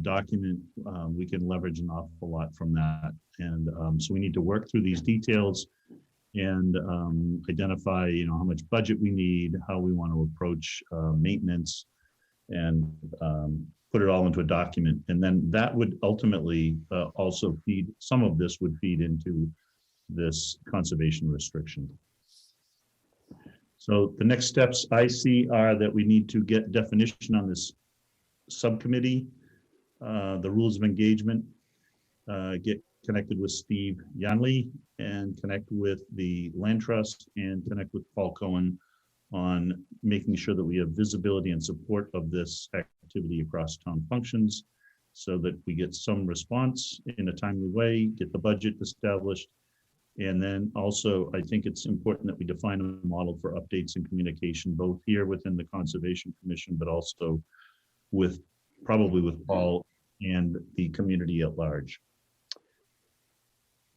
document. We can leverage an awful lot from that. And so we need to work through these details and identify, how much budget we need, how we want to approach maintenance, and put it all into a document. And then that would ultimately also feed, some of this would feed into this conservation restriction. So the next steps I see are that we need to get definition on this subcommittee, the rules of engagement, get connected with Steve Yanley and connect with the Land Trust and connect with Paul Cohen on making sure that we have visibility and support of this activity across town functions so that we get some response in a timely way, get the budget established. And then also, I think it's important that we define a model for updates and communication, both here within the Conservation Commission, but also probably with Paul and the community at large.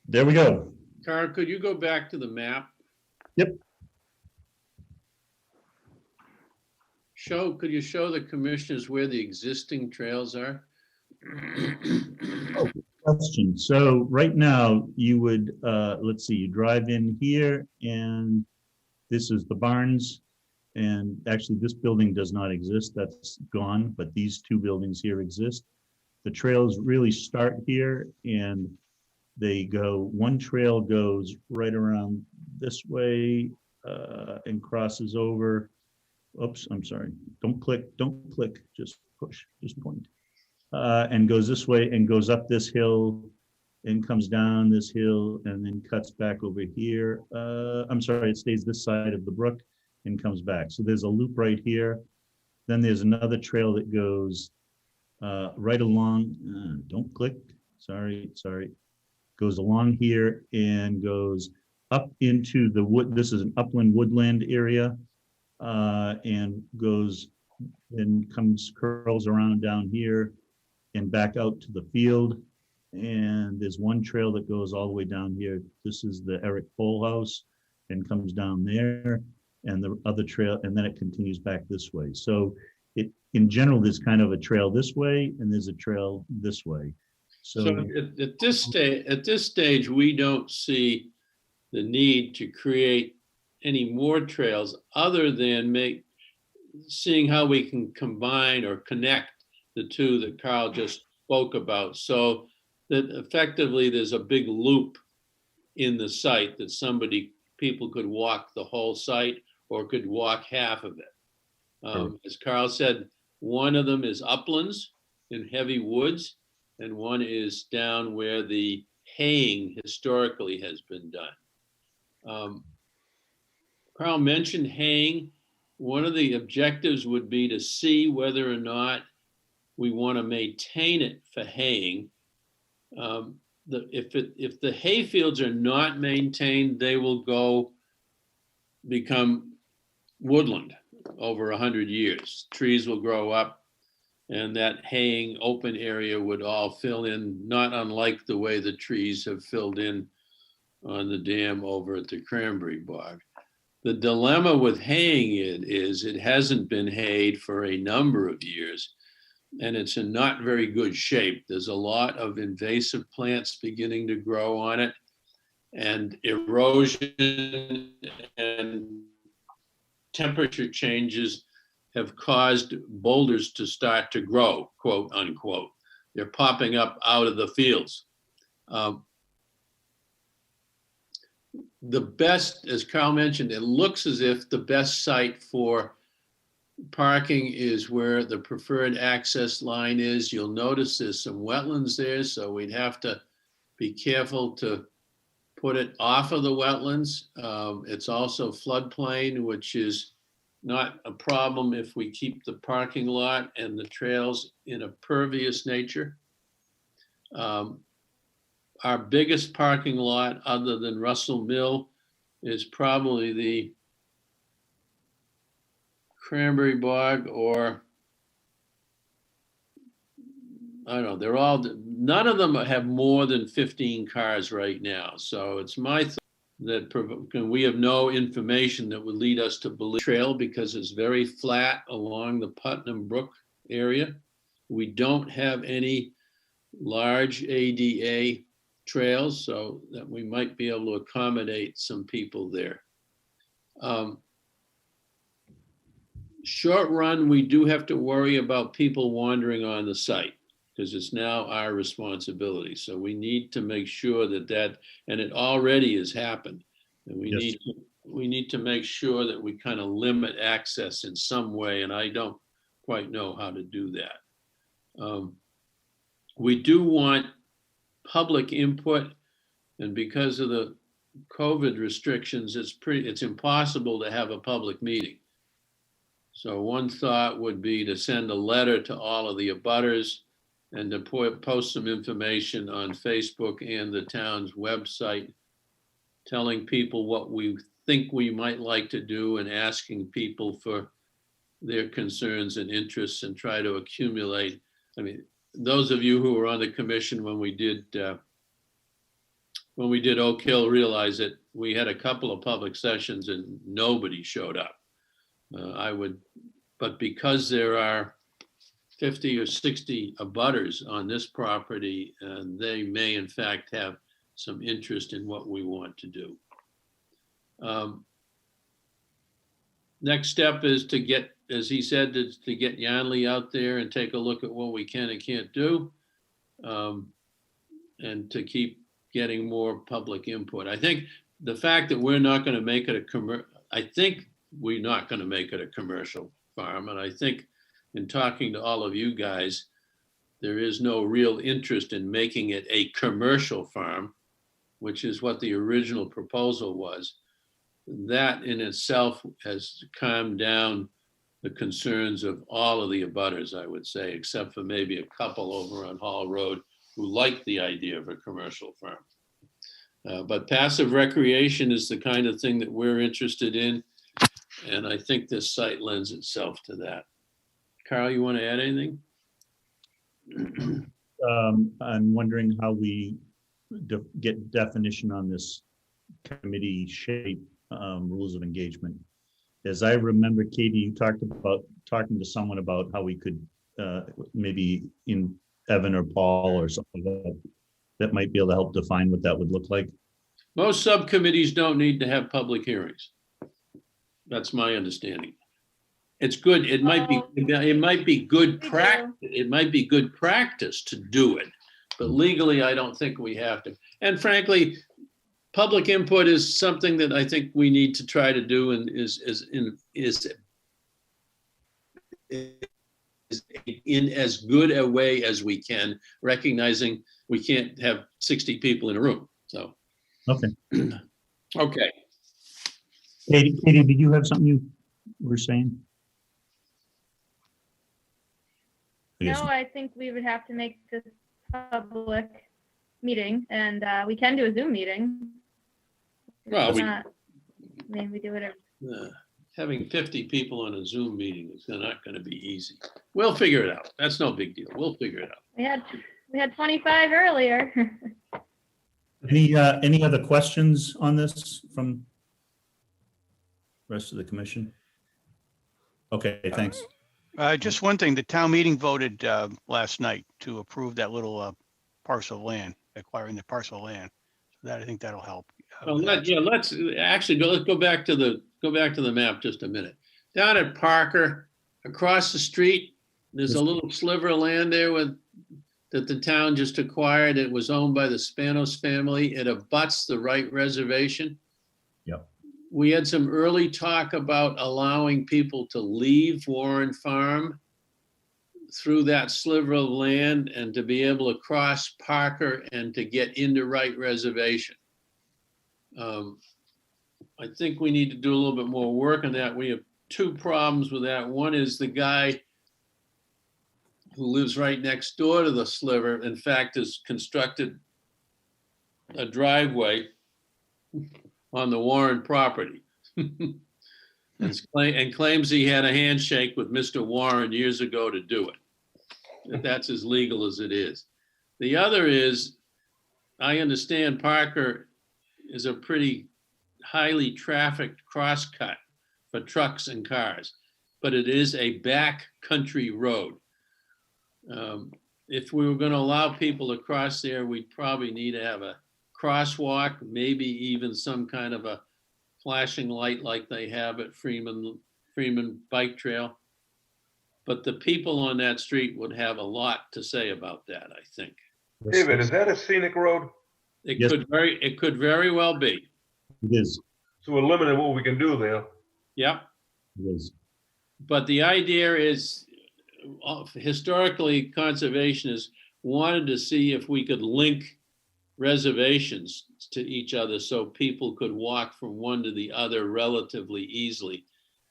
There we go. Carl, could you go back to the map? Yep. Could you show the commissioners where the existing trails are? Oh, good question. So right now you would, let's see, you drive in here and this is the barns. And actually this building does not exist, that's gone, but these 2 buildings here exist. The trails really start here and they go, one trail goes right around this way and crosses over. Oops, I'm sorry. Don't click, just push, just point. And goes this way and goes up this hill and comes down this hill and then cuts back over here. I'm sorry, it stays this side of the brook and comes back. So there's a loop right here. Then there's another trail that goes right along, don't click, sorry. goes along here and goes up into the wood. This is an upland woodland area, and goes and curls around down here and back out to the field. And there's one trail that goes all the way down here. This is the Eric Pole House and comes down there, and the other trail, and then it continues back this way. So it, in general, there's kind of a trail this way and there's a trail this way. So at this stage, we don't see the need to create any more trails other than seeing how we can combine or connect the two that Carl just spoke about, so that effectively there's a big loop in the site that people could walk the whole site or could walk half of it. As Carl said, one of them is uplands in heavy woods, and one is down where the haying historically has been done. Carl mentioned haying. One of the objectives would be to see whether or not we want to maintain it for haying. If the hay fields are not maintained, they will become woodland over 100 years. Trees will grow up, and that haying open area would all fill in, not unlike the way the trees have filled in on the dam over at the Cranberry Bog. The dilemma with haying is it hasn't been hayed for a number of years, and it's in not very good shape. There's a lot of invasive plants beginning to grow on it, and erosion and temperature changes have caused boulders to start to grow, quote unquote. They're popping up out of the fields. The best, as Carl mentioned, it looks as if the best site for parking is where the preferred access line is. You'll notice there's some wetlands there, so we'd have to be careful to put it off of the wetlands. It's also floodplain, which is not a problem if we keep the parking lot and the trails in a pervious nature. Our biggest parking lot other than Russell Mill is probably the Cranberry Bog, or I don't know, none of them have more than 15 cars right now. So it's my thought that we have no information that would lead us to believe trail, because it's very flat along the Putnam Brook area. We don't have any large ADA trails, so that we might be able to accommodate some people there. Short run, we do have to worry about people wandering on the site, because it's now our responsibility. So we need to make sure that, and it already has happened, and we need to make sure that we kind of limit access in some way, and I don't quite know how to do that. We do want public input, and because of the COVID restrictions, it's impossible to have a public meeting. So one thought would be to send a letter to all of the abutters and to post some information on Facebook and the town's website, telling people what we think we might like to do and asking people for their concerns and interests, and try to accumulate. I mean, those of you who were on the commission when we did Oak Hill realize that we had a couple of public sessions and nobody showed up. But because there are 50 or 60 abutters on this property, they may in fact have some interest in what we want to do. Next step is to get, as he said, to get Yanley out there and take a look at what we can and can't do, and to keep getting more public input. I think the fact that we're not going to make it we're not going to make it a commercial farm. And I think in talking to all of you guys, there is no real interest in making it a commercial farm, which is what the original proposal was. That in itself has calmed down the concerns of all of the abutters, I would say, except for maybe a couple over on Hall Road who like the idea of a commercial farm. But passive recreation is the kind of thing that we're interested in. And I think this site lends itself to that. Carl, you want to add anything? I'm wondering how we get definition on this committee shape, rules of engagement. As I remember, Katie, you talked about talking to someone about how we could maybe in Evan or Paul or something like that, that might be able to help define what that would look like. Most subcommittees don't need to have public hearings. That's my understanding. It's good. It might be good practice. It might be good practice to do it, but legally, I don't think we have to. And frankly, public input is something that I think we need to try to do, and is in as good a way as we can, recognizing we can't have 60 people in a room. So, okay. Okay. Katie, did you have something you were saying? No, I think we would have to make this public meeting, and we can do a Zoom meeting. Well, we do whatever. Having 50 people on a Zoom meeting is not going to be easy. We'll figure it out. That's no big deal. We'll figure it out. We had 25 earlier. Any other questions on this from the rest of the commission? Okay, thanks. Just one thing, the town meeting voted last night to approve that little parcel of land, acquiring the parcel of land. So that, I think that'll help. Well, let's actually go back to the map just a minute. Down at Parker, across the street, there's a little sliver of land there that the town just acquired. It was owned by the Spanos family. It abuts the Wright Reservation. Yep. We had some early talk about allowing people to leave Warren Farm through that sliver of land and to be able to cross Parker and to get into Wright Reservation. I think we need to do a little bit more work on that. We have two problems with that. One is the guy who lives right next door to the sliver, in fact, has constructed a driveway on the Warren property and claims he had a handshake with Mr. Warren years ago to do it. That's as legal as it is. The other is, I understand Parker is a pretty highly trafficked crosscut for trucks and cars, but it is a back country road. If we were going to allow people to cross there, we'd probably need to have a crosswalk, maybe even some kind of a flashing light like they have at Freeman Bike Trail. But the people on that street would have a lot to say about that, I think. David, is that a scenic road? It Yes. could very well be. It is. So we're limited what we can do there. Yep. It is. But the idea is, historically, conservationists wanted to see if we could link reservations to each other so people could walk from one to the other relatively easily.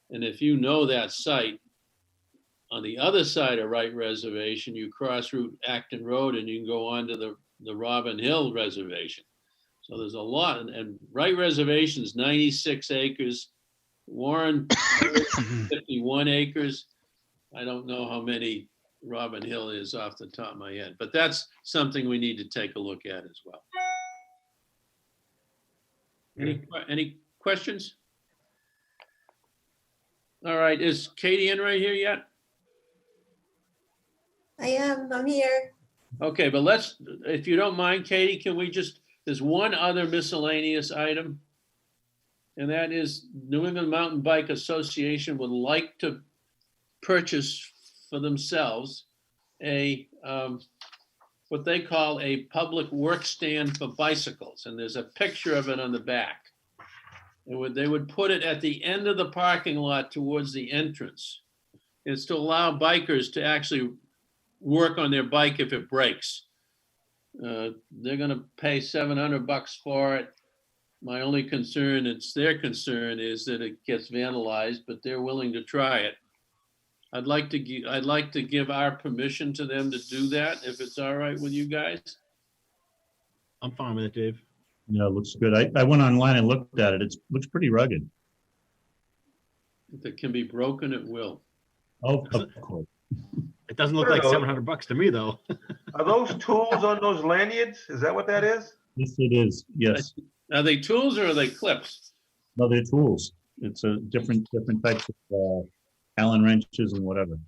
And if you know that site, on the other side of Wright Reservation, you cross Route Acton Road and you can go on to the Robin Hill Reservation. So there's a lot, and Wright Reservation is 96 acres. Warren, 51 acres. I don't know how many Robin Hill is off the top of my head, but that's something we need to take a look at as well. Any questions? All right, is Katie in right here yet? I'm here. Okay, but if you don't mind, Katie, can we there's one other miscellaneous item. And that is New England Mountain Bike Association would like to purchase for themselves what they call a public work stand for bicycles. And there's a picture of it on the back. And they would put it at the end of the parking lot towards the entrance. It's to allow bikers to actually work on their bike if it breaks. They're going to pay $700 for it. My only concern, it's their concern, is that it gets vandalized, but they're willing to try it. I'd like to give our permission to them to do that, if it's all right with you guys. I'm fine with it, Dave. Yeah, it looks good. I went online and looked at it. It looks pretty rugged. If it can be broken, it will. Oh, of course. It doesn't look What are like those? $700 to me, though. Are those tools on those lanyards? Is that what that is? Yes, it is. Yes. Are they tools or are they clips? No, they're tools. It's a different types of Allen wrenches and whatever.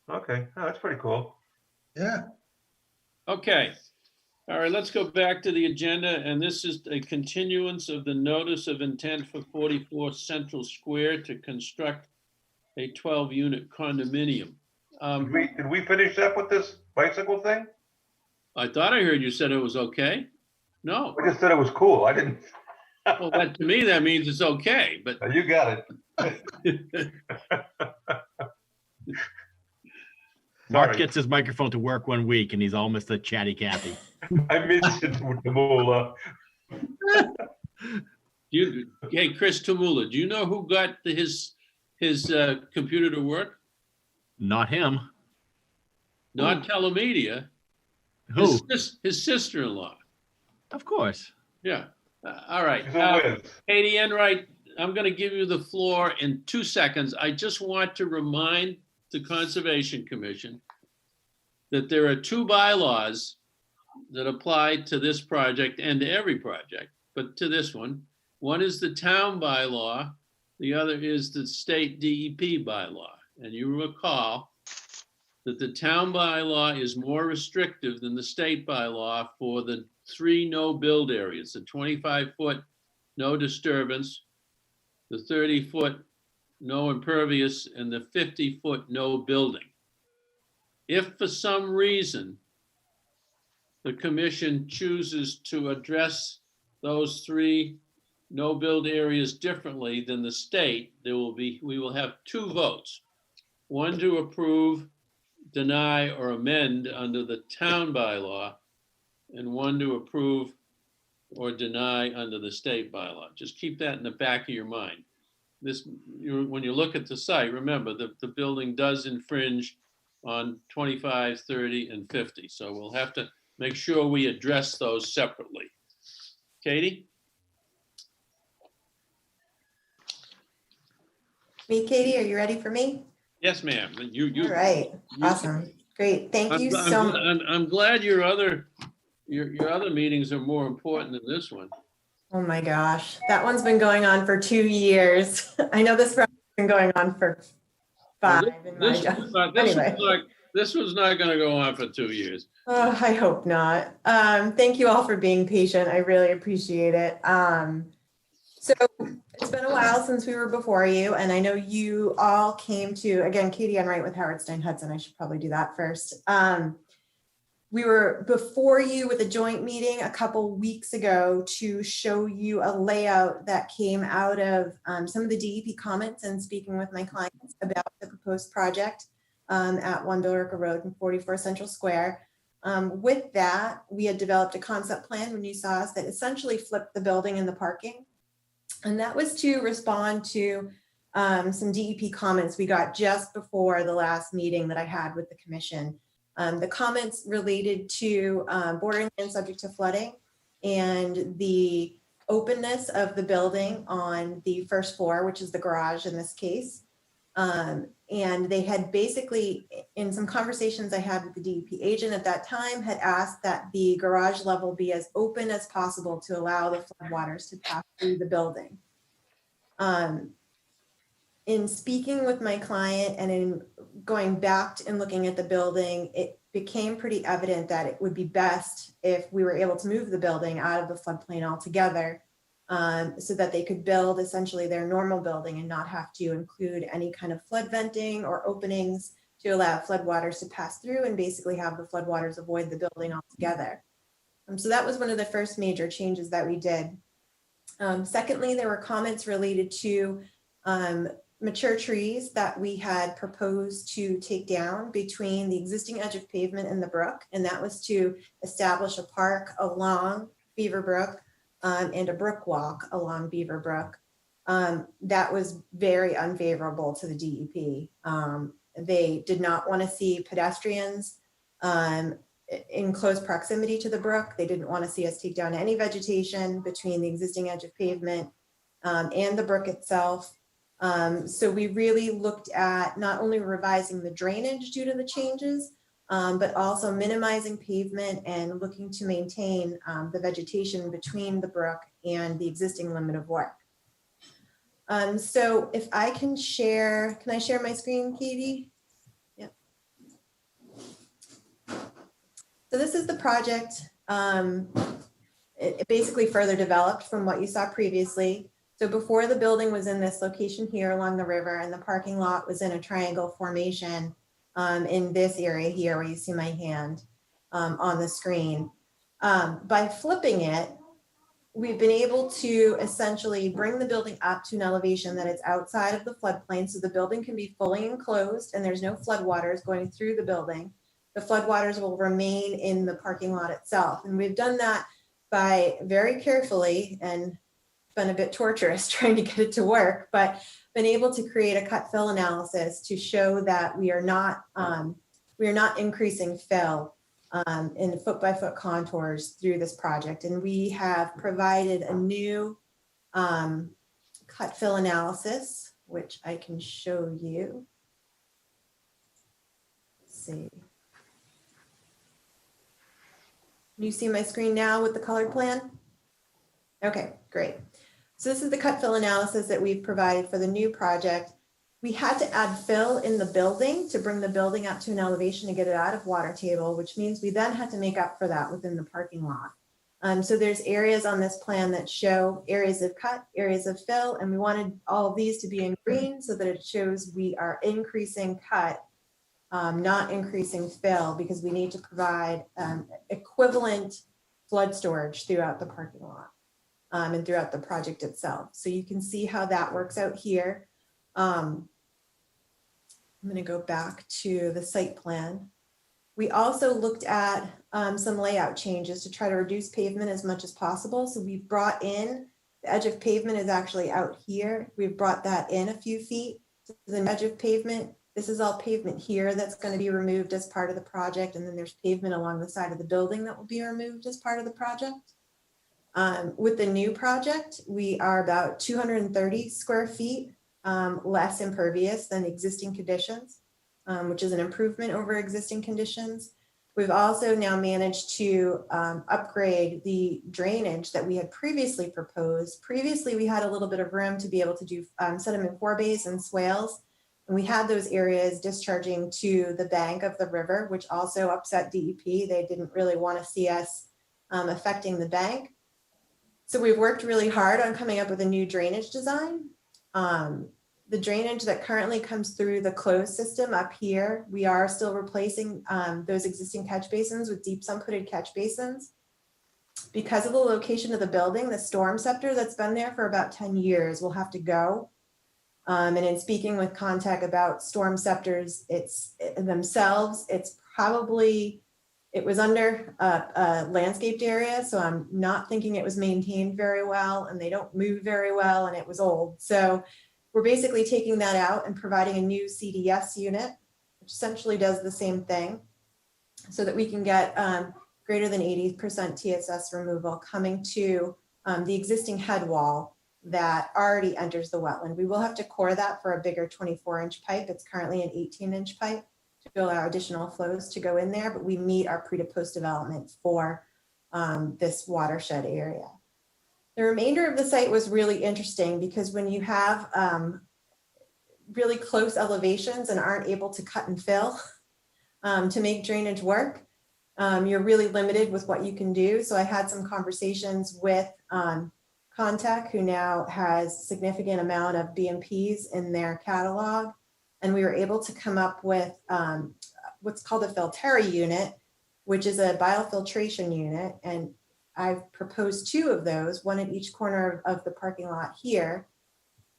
Okay, oh, that's pretty cool. Yeah, Okay. All right, let's go back to the agenda, and this is a continuance of the notice of intent for 44 Central Square to construct a 12-unit condominium. Did we finish up with this bicycle thing? I thought I heard you said it was okay. No. I just said it was cool. I didn't. Well, that, to me, that means it's okay, but You got it. Mark Sorry. gets his microphone to work one week and he's all Mr. Chatty Cathy. I missed it with the moolah. Hey, Chris Tamula, do you know who got his computer to work? Not him. Not Telemedia. Who? His sister-in-law. Of course. Yeah. All right. Who is? Katie Enright, I'm going to give you the floor in 2 seconds. I just want to remind the Conservation Commission that there are 2 bylaws that apply to this project and to every project, but to this one. One is the town bylaw. The other is the state DEP bylaw. And you recall that the town bylaw is more restrictive than the state bylaw for the 3 no-build areas, the 25-foot no disturbance, the 30-foot no impervious, and the 50-foot no building. If for some reason the commission chooses to address those 3 no build areas differently than the state, we will have 2 votes. One to approve, deny, or amend under the town bylaw, and one to approve or deny under the state bylaw. Just keep that in the back of your mind. When you look at the site, remember the building does infringe on 25, 30, and 50. So we'll have to make sure we address those separately. Katie? Me, Katie, are you ready for me? Yes, ma'am. All right, awesome, great, thank you so much. I'm glad your other meetings are more important than this one. Oh my gosh, that one's been going on for 2 years. I know this project's been going on for 5 in my job. Anyway. This was not going to go on for 2 years. Oh, I hope not. Thank you all for being patient. I really appreciate it. So it's been a while since we were before you, and I know you all came to, again, Katie Enright with Howard Stein Hudson. I should probably do that first. We were before you with a joint meeting a couple weeks ago to show you a layout that came out of some of the DEP comments and speaking with my clients about the proposed project at 1 Billerica Road and 44 Central Square. With that, we had developed a concept plan when you saw us that essentially flipped the building and the parking. And that was to respond to some DEP comments we got just before the last meeting that I had with the commission. The comments related to bordering land subject to flooding and the openness of the building on the first floor, which is the garage in this case. And they had basically, in some conversations I had with the DEP agent at that time, had asked that the garage level be as open as possible to allow the floodwaters to pass through the building. In speaking with my client and in going back and looking at the building, it became pretty evident that it would be best if we were able to move the building out of the floodplain altogether, so that they could build essentially their normal building and not have to include any kind of flood venting or openings to allow floodwaters to pass through and basically have the floodwaters avoid the building altogether. So that was one of the first major changes that we did. Secondly, there were comments related to mature trees that we had proposed to take down between the existing edge of pavement and the brook, and that was to establish a park along Beaver Brook and a brook walk along Beaver Brook. That was very unfavorable to the DEP. They did not want to see pedestrians in close proximity to the brook. They didn't want to see us take down any vegetation between the existing edge of pavement and the brook itself. So we really looked at not only revising the drainage due to the changes, but also minimizing pavement and looking to maintain the vegetation between the brook and the existing limit of work. So if I can share my screen, Katie? Yep. So this is the project. It basically further developed from what you saw previously. So before, the building was in this location here along the river, and the parking lot was in a triangle formation in this area here where you see my hand on the screen. By flipping it, we've been able to essentially bring the building up to an elevation that it's outside of the floodplain, so the building can be fully enclosed and there's no floodwaters going through the building. The floodwaters will remain in the parking lot itself. And we've done that by very carefully, and been a bit torturous trying to get it to work, but been able to create a cut fill analysis to show that we are not increasing fill in foot by foot contours through this project. And we have provided a new cut fill analysis, which I can show you. Let's see. Can you see my screen now with the colored plan? Okay, great. So this is the cut fill analysis that we've provided for the new project. We had to add fill in the building to bring the building up to an elevation to get it out of water table, which means we then had to make up for that within the parking lot. So there's areas on this plan that show areas of cut, areas of fill, and we wanted all of these to be in green so that it shows we are increasing cut, not increasing fill, because we need to provide equivalent flood storage throughout the parking lot. And throughout the project itself. So you can see how that works out here. I'm going to go back to the site plan. We also looked at some layout changes to try to reduce pavement as much as possible. So we've brought in, the edge of pavement is actually out here. We've brought that in a few feet to the edge of pavement. This is all pavement here that's going to be removed as part of the project. And then there's pavement along the side of the building that will be removed as part of the project. With the new project, we are about 230 square feet less impervious than existing conditions, which is an improvement over existing conditions. We've also now managed to upgrade the drainage that we had previously proposed. Previously, we had a little bit of room to be able to do sediment forebays and swales, and we had those areas discharging to the bank of the river, which also upset DEP. They didn't really want to see us affecting the bank. So we've worked really hard on coming up with a new drainage design. The drainage that currently comes through the closed system up here, we are still replacing those existing catch basins with deep sump hooded catch basins. Because of the location of the building, the storm scepter that's been there for about 10 years will have to go. And in speaking with Contact about storm scepters themselves, it was under a landscaped area, so I'm not thinking it was maintained very well, and they don't move very well, and it was old. So we're basically taking that out and providing a new CDS unit, which essentially does the same thing, so that we can get greater than 80% TSS removal coming to the existing head wall that already enters the wetland. We will have to core that for a bigger 24-inch pipe. It's currently an 18-inch pipe to allow additional flows to go in there, but we meet our pre to post development for this watershed area. The remainder of the site was really interesting because when you have really close elevations and aren't able to cut and fill to make drainage work, you're really limited with what you can do. So I had some conversations with Contact, who now has significant amount of BMPs in their catalog. And we were able to come up with what's called a Filteri unit, which is a biofiltration unit. And I've proposed 2 of those, one at each corner of the parking lot here.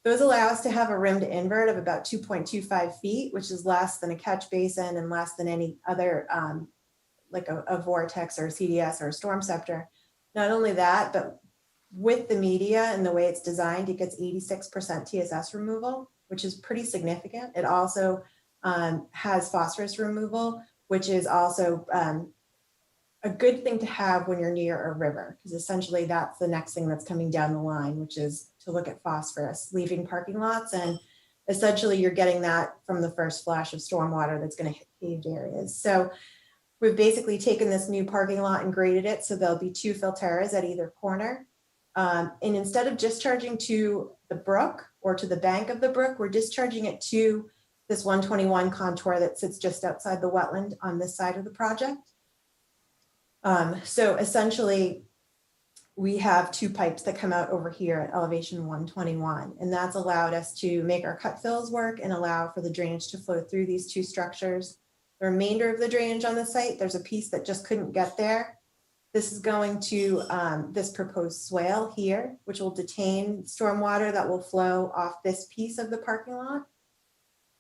Those allow us to have a rim to invert of about 2.25 feet, which is less than a catch basin and less than any other, like a vortex or a CDS or a storm scepter. Not only that, but with the media and the way it's designed, it gets 86% TSS removal, which is pretty significant. It also has phosphorus removal, which is also a good thing to have when you're near a river, because essentially that's the next thing that's coming down the line, which is to look at phosphorus leaving parking lots. And essentially you're getting that from the first flash of stormwater that's going to hit paved areas. So we've basically taken this new parking lot and graded it. So there'll be 2 filteras at either corner. And instead of discharging to the brook or to the bank of the brook, we're discharging it to this 121 contour that sits just outside the wetland on this side of the project. So essentially, we have 2 pipes that come out over here at elevation 121, and that's allowed us to make our cut fills work and allow for the drainage to flow through these 2 structures. The remainder of the drainage on the site, there's a piece that just couldn't get there. This is going to this proposed swale here, which will detain stormwater that will flow off this piece of the parking lot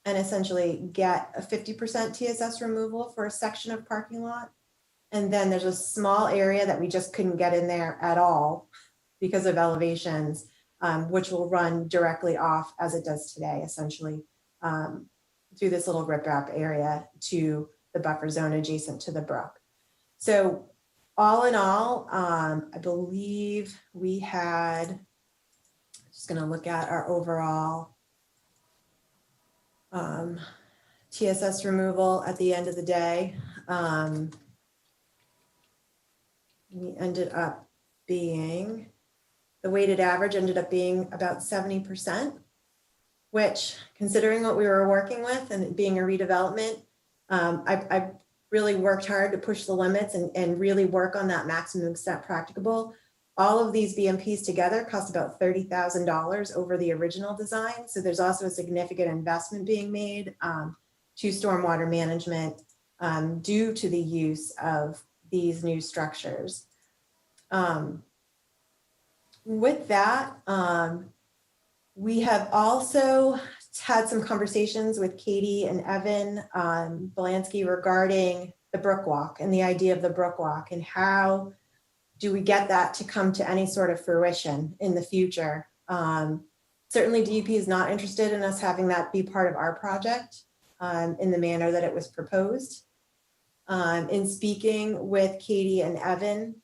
and essentially get a 50% TSS removal for a section of parking lot. And then there's a small area that we just couldn't get in there at all because of elevations, which will run directly off as it does today, essentially through this little riprap area to the buffer zone adjacent to the brook. So all in all, I believe we had, just gonna look at our overall TSS removal at the end of the day. We ended up being, the weighted average ended up being about 70%, which considering what we were working with and it being a redevelopment, I really worked hard to push the limits and really work on that maximum extent practicable. All of these BMPs together cost about $30,000 over the original design. So there's also a significant investment being made to stormwater management due to the use of these new structures. With that, we have also had some conversations with Katie and Evan Belansky regarding the Brook Walk and the idea of the Brook Walk and how do we get that to come to any sort of fruition in the future. Certainly DEP is not interested in us having that be part of our project in the manner that it was proposed. In speaking with Katie and Evan,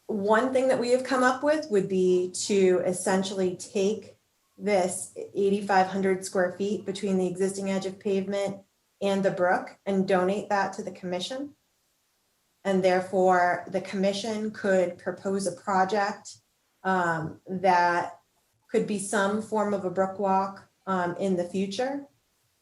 one thing that we have come up with would be to essentially take this 8,500 square feet between the existing edge of pavement and the brook and donate that to the commission. And therefore the commission could propose a project that could be some form of a brook walk in the future.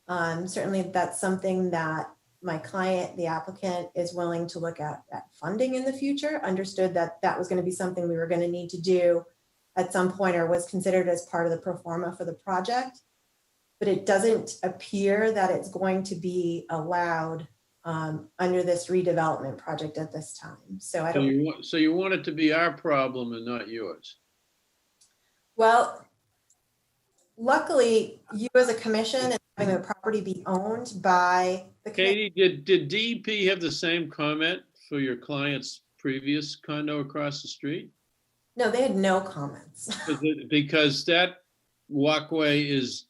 Certainly that's something that my client, the applicant, is willing to look at funding in the future, understood that that was going to be something we were going to need to do at some point or was considered as part of the pro forma for the project. But it doesn't appear that it's going to be allowed under this redevelopment project at this time. So I don't. So you want it to be our problem and not yours? Well, luckily, you as a commission and having the property be owned by the Katie, did DEP have the same comment for your client's previous condo across the street? No, they had no comments. Because that walkway is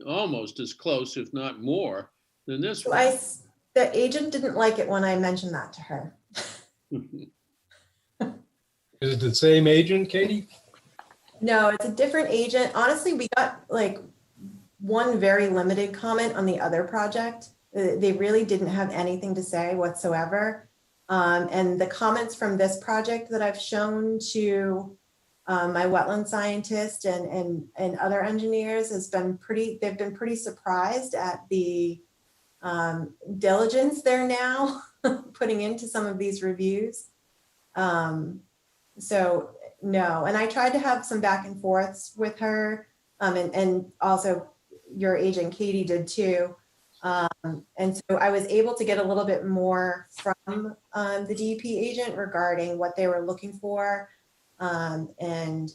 almost as close, if not more, than this one. The agent didn't like it when I mentioned that to her. Is it the same agent, Katie? No, it's a different agent. Honestly, we got like one very limited comment on the other project. They really didn't have anything to say whatsoever. And the comments from this project that I've shown to my wetland scientist and other engineers has been they've been pretty surprised at the diligence they're now putting into some of these reviews. So no, and I tried to have some back and forths with her and also your agent Katie did too. And so I was able to get a little bit more from the DEP agent regarding what they were looking for and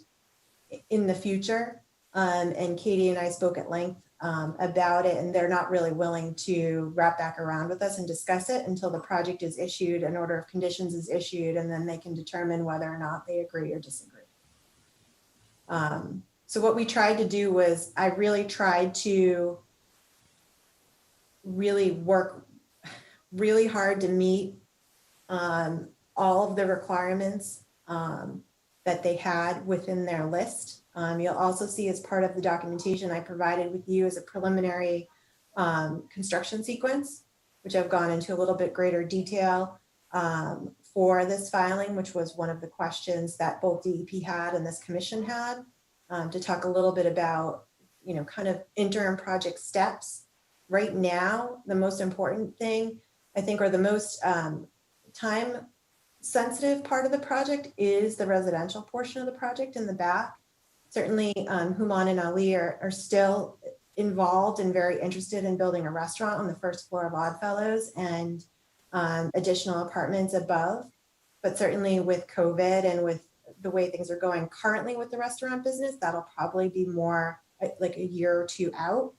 in the future. And Katie and I spoke at length about it, and they're not really willing to wrap back around with us and discuss it until the project is issued, an order of conditions is issued, and then they can determine whether or not they agree or disagree. So what we tried to do was I really tried to really work really hard to meet all of the requirements that they had within their list. You'll also see as part of the documentation I provided with you as a preliminary construction sequence, which I've gone into a little bit greater detail for this filing, which was one of the questions that both DEP had and this commission had, to talk a little bit about, kind of interim project steps. Right now, the most important thing, I think, or the most time sensitive part of the project is the residential portion of the project in the back. Certainly, Human and Ali are still involved and very interested in building a restaurant on the first floor of Oddfellows and additional apartments above. But certainly with COVID and with the way things are going currently with the restaurant business, that'll probably be more like a year or two out.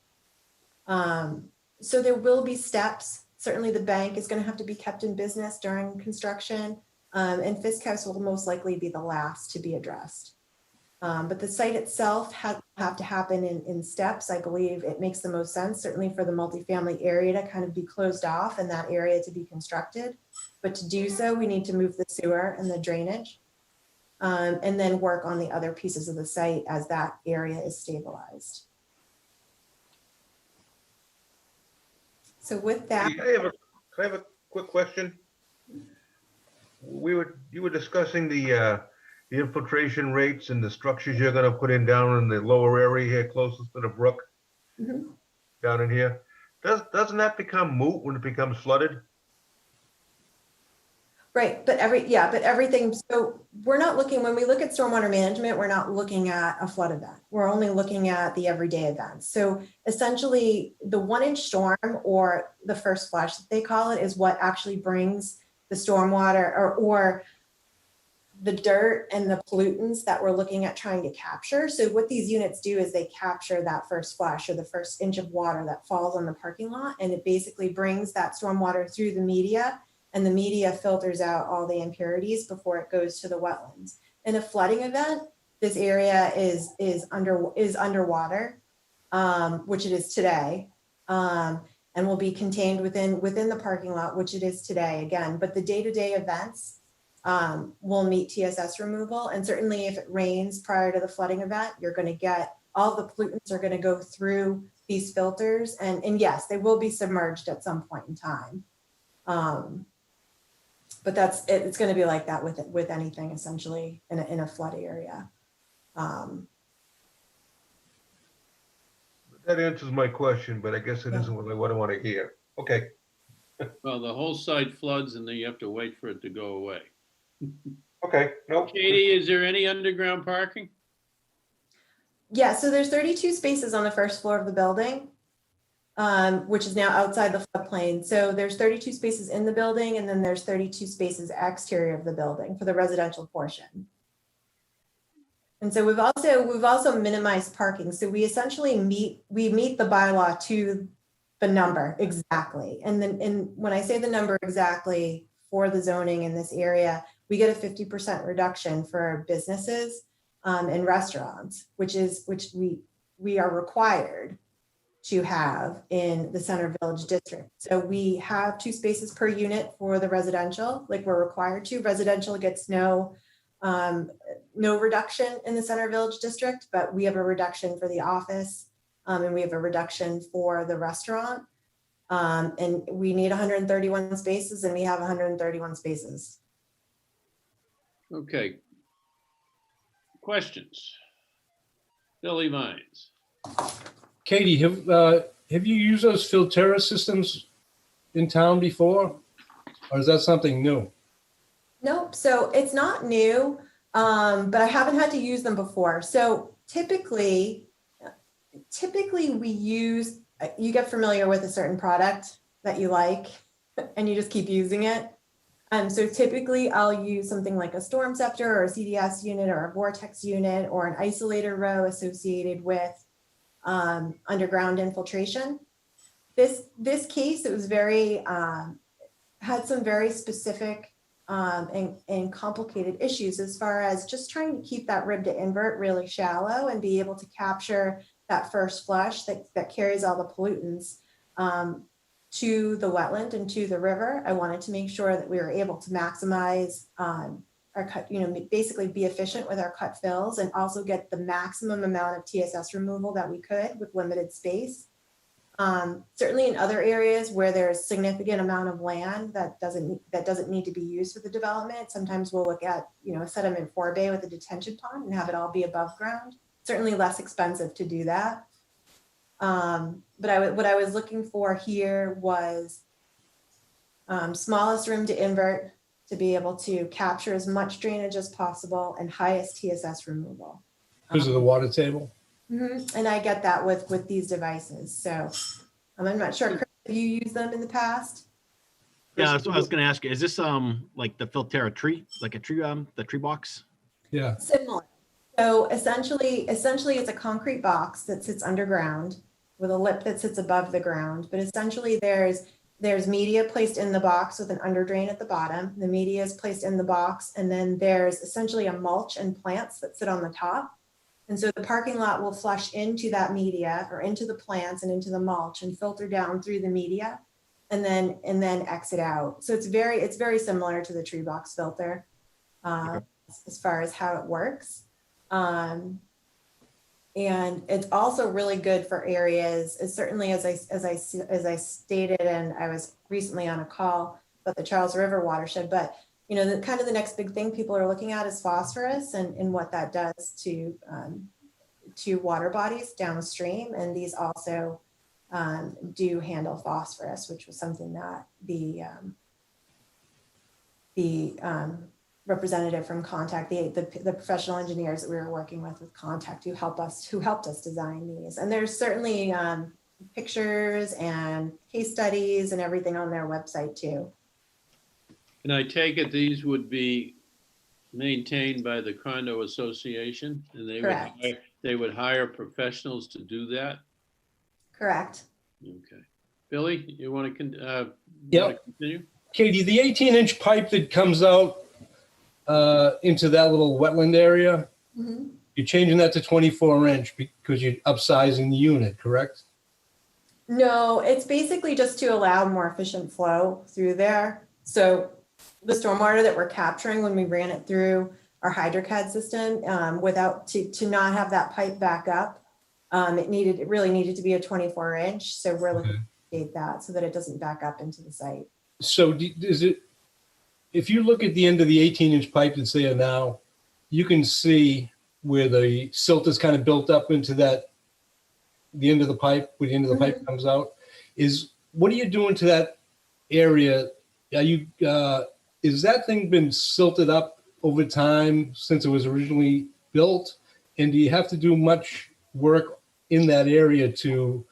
So there will be steps. Certainly the bank is going to have to be kept in business during construction, and Fisk House will most likely be the last to be addressed. But the site itself have to happen in steps. I believe it makes the most sense, certainly for the multifamily area to kind of be closed off and that area to be constructed. But to do so, we need to move the sewer and the drainage, and then work on the other pieces of the site as that area is stabilized. So with that, Can I have a quick question? You were discussing the infiltration rates and the structures you're going to put in down in the lower area here closest to the brook. Mhm. Down in here. Doesn't that become moot when it becomes flooded? right, but everything, so we're not looking, when we look at stormwater management, we're not looking at a flood event. We're only looking at the everyday events. So essentially the 1-inch storm, or the first flush that they call it, is what actually brings the stormwater or the dirt and the pollutants that we're looking at trying to capture. So what these units do is they capture that first flush or the first inch of water that falls on the parking lot, and it basically brings that stormwater through the media, and the media filters out all the impurities before it goes to the wetlands. In a flooding event, this area is underwater, which it is today, and will be contained within the parking lot, which it is today again. But the day-to-day events will meet TSS removal, and certainly if it rains prior to the flooding event, you're going to get all the pollutants are going to go through these filters, and yes, they will be submerged at some point in time. But it's going to be like that with anything essentially in a flood area. That answers my question, but I guess it isn't what I want to hear. Okay. Well, the whole site floods and then you have to wait for it to go away. Okay. Nope. Katie, is there any underground parking? Yeah, so there's 32 spaces on the first floor of the building, which is now outside the floodplain. So there's 32 spaces in the building, and then there's 32 spaces exterior of the building for the residential portion. And so we've also minimized parking. So we essentially meet the bylaw to the number exactly. And when I say the number exactly for the zoning in this area, we get a 50% reduction for businesses and restaurants, which we are required to have in the Center Village District. So we have 2 spaces per unit for the residential, like we're required to. Residential gets no reduction in the Center Village District, but we have a reduction for the office, and we have a reduction for the restaurant. And we need 131 spaces, and we have 131 spaces. Okay. Questions? Billy Vines. Katie, have you used those Filterra systems in town before? Or is that something new? Nope, so it's not new, but I haven't had to use them before. So typically we use, you get familiar with a certain product that you like and you just keep using it. So typically I'll use something like a Storm Scepter or a CDS unit or a Vortex unit or an isolator row associated with underground infiltration. This case, it was very, had some very specific and complicated issues as far as just trying to keep that rib to invert really shallow and be able to capture that first flush that carries all the pollutants to the wetland and to the river. I wanted to make sure that we were able to maximize our cut, basically be efficient with our cut fills and also get the maximum amount of TSS removal that we could with limited space. Certainly in other areas where there's significant amount of land that doesn't need to be used for the development, sometimes we'll look at, a sediment forebay with a detention pond and have it all be above ground. Certainly less expensive to do that. But what I was looking for here was smallest room to invert to be able to capture as much drainage as possible and highest TSS removal. Because of the water table? And I get that with these devices. So I'm not sure, Chris, have you used them in the past? Yeah, that's what I was going to ask you. Is this like the Filterra tree, like a tree, the tree box? Yeah. Similar. So essentially it's a concrete box that sits underground with a lip that sits above the ground. But essentially there's media placed in the box with an underdrain at the bottom. The media is placed in the box, and then there's essentially a mulch and plants that sit on the top. And so the parking lot will flush into that media or into the plants and into the mulch and filter down through the media and then exit out. So it's very similar to the tree box filter as far as how it works. And it's also really good for areas, certainly as I stated, and I was recently on a call about the Charles River watershed, but the kind of the next big thing people are looking at is phosphorus and what that does to water bodies downstream. And these also do handle phosphorus, which was something that the representative from Contact, the professional engineers that we were working with Contact, who helped us design these. And there's certainly pictures and case studies and everything on their website too. And I take it these would be maintained by the condo association, and they would hire professionals to do that? Correct. Okay. Billy, you want to continue? Katie, the 18-inch pipe that comes out into that little wetland area, you're changing that to 24-inch because you're upsizing the unit, correct? No, it's basically just to allow more efficient flow through there. So the stormwater that we're capturing when we ran it through our HydroCAD system, to not have that pipe back up, it really needed to be a 24-inch. So we're looking to update that so that it doesn't back up into the site. So if you look at the end of the 18-inch pipe that's there now, you can see where the silt is kind of built up into the end of the pipe, where the end of the pipe comes out. What are you doing to that area? Is that thing been silted up over time since it was originally built? And do you have to do much work in that area to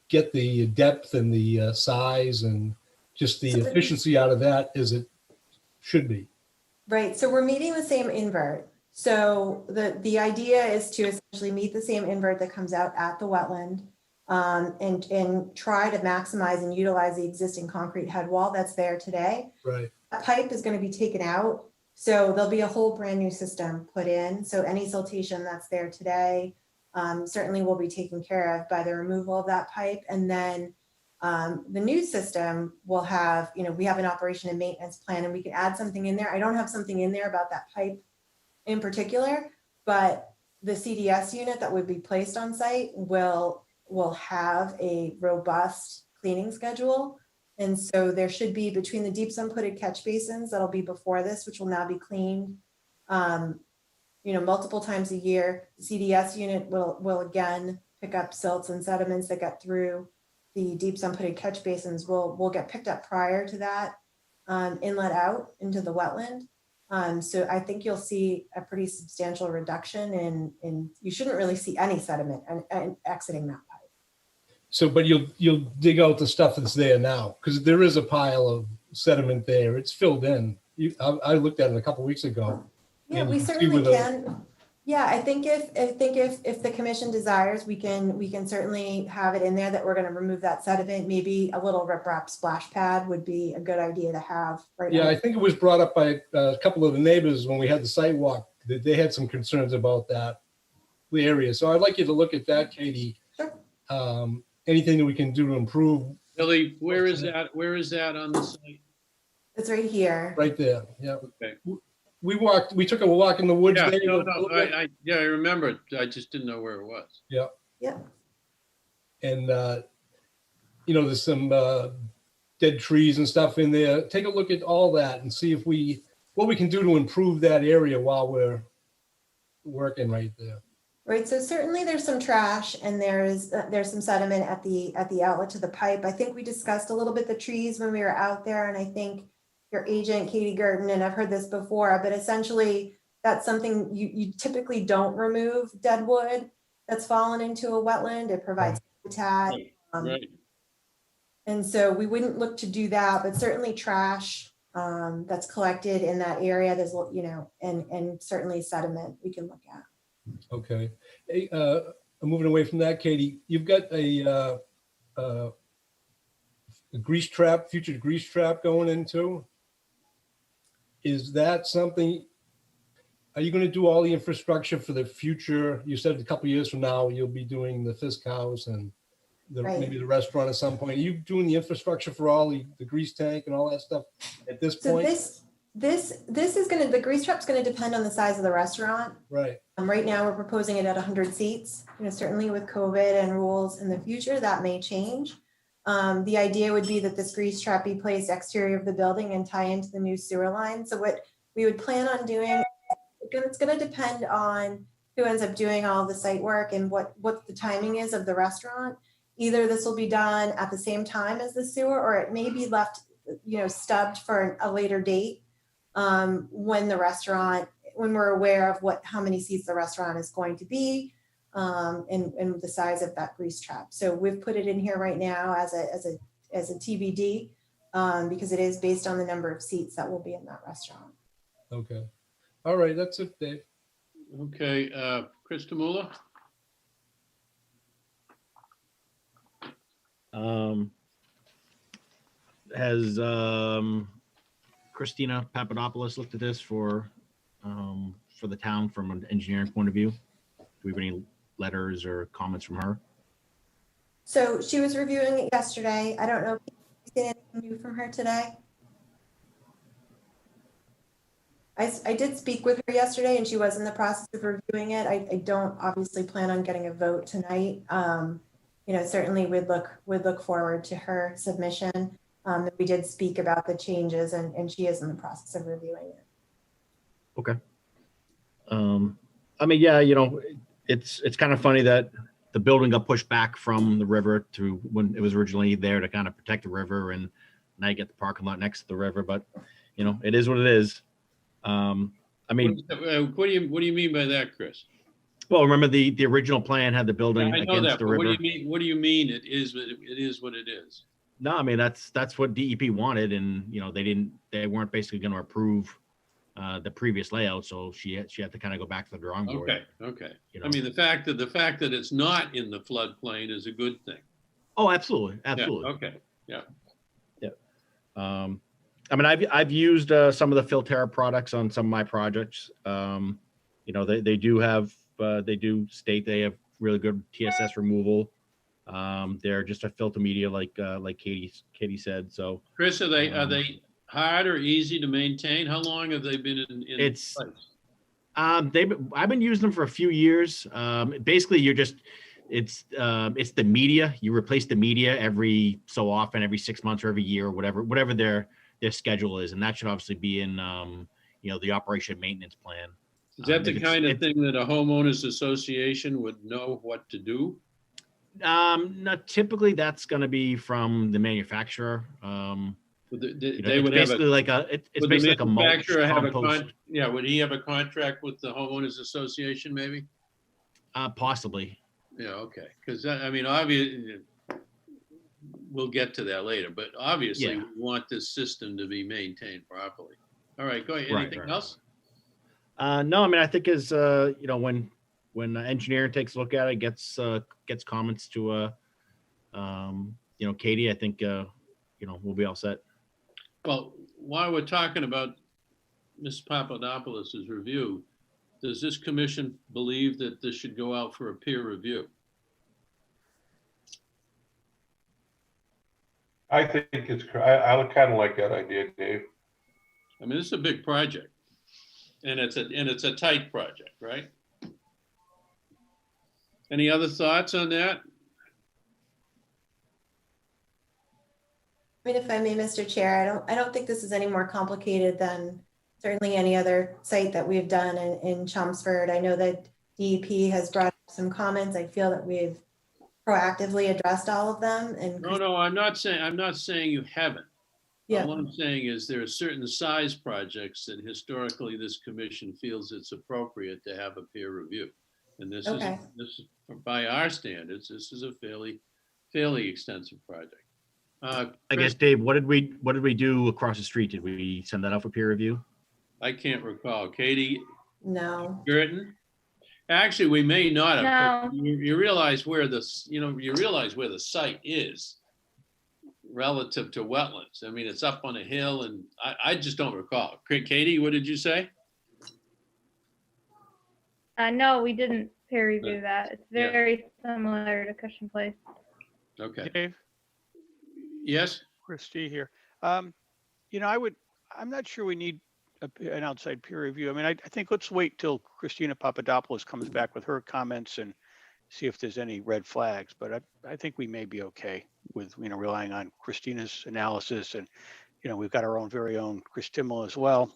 get the depth and the size and just the efficiency out of that as it should be? Right. So we're meeting the same invert. So the idea is to essentially meet the same invert that comes out at the wetland, and try to maximize and utilize the existing concrete head wall that's there today. Right. That pipe is going to be taken out. So there'll be a whole brand new system put in. So any siltation that's there today certainly will be taken care of by the removal of that pipe. And then the new system will have, we have an operation and maintenance plan, and we can add something in there. I don't have something in there about that pipe in particular, but the CDS unit that would be placed on site will have a robust cleaning schedule. And so there should be, between the deep sun-putted catch basins that'll be before this, which will now be cleaned, multiple times a year. The CDS unit will again pick up silts and sediments that get through the deep sun-putted catch basins will get picked up prior to that inlet out into the wetland. So I think you'll see a pretty substantial reduction in you shouldn't really see any sediment and exiting that pipe. So, but you'll dig out the stuff that's there now, because there is a pile of sediment there. It's filled in. I looked at it a couple of weeks ago. Yeah, we certainly can. Yeah, I think if the commission desires, we can certainly have it in there that we're going to remove that sediment. Maybe a little riprap splash pad would be a good idea to have. Right. Yeah, I think it was brought up by a couple of the neighbors when we had the site walk, that they had some concerns about that area. So I'd like you to look at that, Katie. Sure. anything that we can do to improve. Billy, where is that? Where is that on the site? It's right here. Right there, yeah. Okay. We took a walk in the woods Yeah, there. no, I remember it. I just didn't know where it was. Yeah. Yeah. And, there's some dead trees and stuff in there. Take a look at all that and see what we can do to improve that area while we're working right there. Right, so certainly there's some trash and there's some sediment at the outlet to the pipe. I think we discussed a little bit the trees when we were out there, and I think your agent, Katie Gurton, and I've heard this before, but essentially that's something you typically don't remove dead wood that's fallen into a wetland. It provides habitat. Right. And so we wouldn't look to do that, but certainly trash that's collected in that area, there's, and certainly sediment we can look at. Okay. Hey, I'm moving away from that, Katie. You've got a grease trap, future grease trap going into. Is that something, are you going to do all the infrastructure for the future? You said a couple of years from now, you'll be doing the Fisk House and maybe the restaurant at some point. Are you doing the infrastructure for all the grease tank and all that stuff at this point? So this is the grease trap's going to depend on the size of the restaurant. Right. Right now, we're proposing it at 100 seats. Certainly with COVID and rules in the future, that may change. The idea would be that this grease trap be placed exterior of the building and tie into the new sewer line. So what we would plan on doing, it's going to depend on who ends up doing all the site work and what the timing is of the restaurant. Either this will be done at the same time as the sewer, or it may be left, stubbed for a later date when we're aware of how many seats the restaurant is going to be and the size of that grease trap. So we've put it in here right now as a TBD because it is based on the number of seats that will be in that restaurant. Okay. All right. That's it, Dave. Okay. Chris Tamula? Has Christina Papadopoulos looked at this for the town from an engineering point of view? Do we have any letters or comments from her? So she was reviewing it yesterday. I don't know if you've seen anything new from her today. I did speak with her yesterday and she was in the process of reviewing it. I don't obviously plan on getting a vote tonight. Certainly we'd look forward to her submission. We did speak about the changes and she is in the process of reviewing it. Okay. It's kind of funny that the building got pushed back from the river to when it was originally there to kind of protect the river, and now you get the parking lot next to the river, but it is what it is. What do you mean by that, Chris? Well, remember the original plan had the building against the river. What do you mean it is what it is? No, I mean that's what DEP wanted, and they weren't basically going to approve the previous layout, so she had to kind of go back to the drawing board. Okay. I mean, the fact that it's not in the floodplain is a good thing. Oh, absolutely. Yeah, okay. Yeah. I've used some of the Filterra products on some of my projects. They do state they have really good TSS removal. They're just a filter media like Katie said. So Chris, are they hard or easy to maintain? How long have they been in place? I've been using them for a few years. Basically, it's the media. You replace the media every so often, every 6 months or every year, or whatever their schedule is, and that should obviously be in the operation maintenance plan. Is that the kind of thing that a homeowners association would know what to do? No, typically that's going to be from the manufacturer. They would have it's basically like a mulch compost. Would he have a contract with the homeowners association, maybe? Possibly. Yeah. Okay. Because obviously, we'll get to that later. But obviously, we want this system to be maintained properly. All right. Go ahead. Anything else? No. I think as when engineering takes a look at it, gets comments to Katie, I think we'll be all set. Well, while we're talking about Ms. Papadopoulos' review, does this commission believe that this should go out for a peer review? I think I would kind of like that idea, Dave. I mean, this is a big project, and it's a tight project, right? Any other thoughts on that? I mean, if I may, Mr. Chair, I don't think this is any more complicated than certainly any other site that we've done in Chelmsford. I know that DEP has brought up some comments. I feel that we've proactively addressed all of them. And No, I'm not saying you haven't. yeah, All I'm saying is there are certain size projects that historically this commission feels it's appropriate to have a peer review. And this Okay. is by our standards, this is a fairly extensive project. I Chris, guess, Dave, what did we do across the street? Did we send that out for peer review? I can't recall. Katie no. Girton? Actually, we may not have. No. You realize where the site is relative to wetlands. I mean, it's up on a hill, and I just don't recall. Katie, what did you say? No, we didn't peer review that. It's Yeah. very similar to Cushion Place. Okay. Dave, Yes? Christie here. You know, I'm not sure we need an outside peer review. I mean, I think let's wait till Christina Papadopoulos comes back with her comments and see if there's any red flags. But I think we may be okay with, relying on Christina's analysis, and, we've got our very own Chris Timmel as well,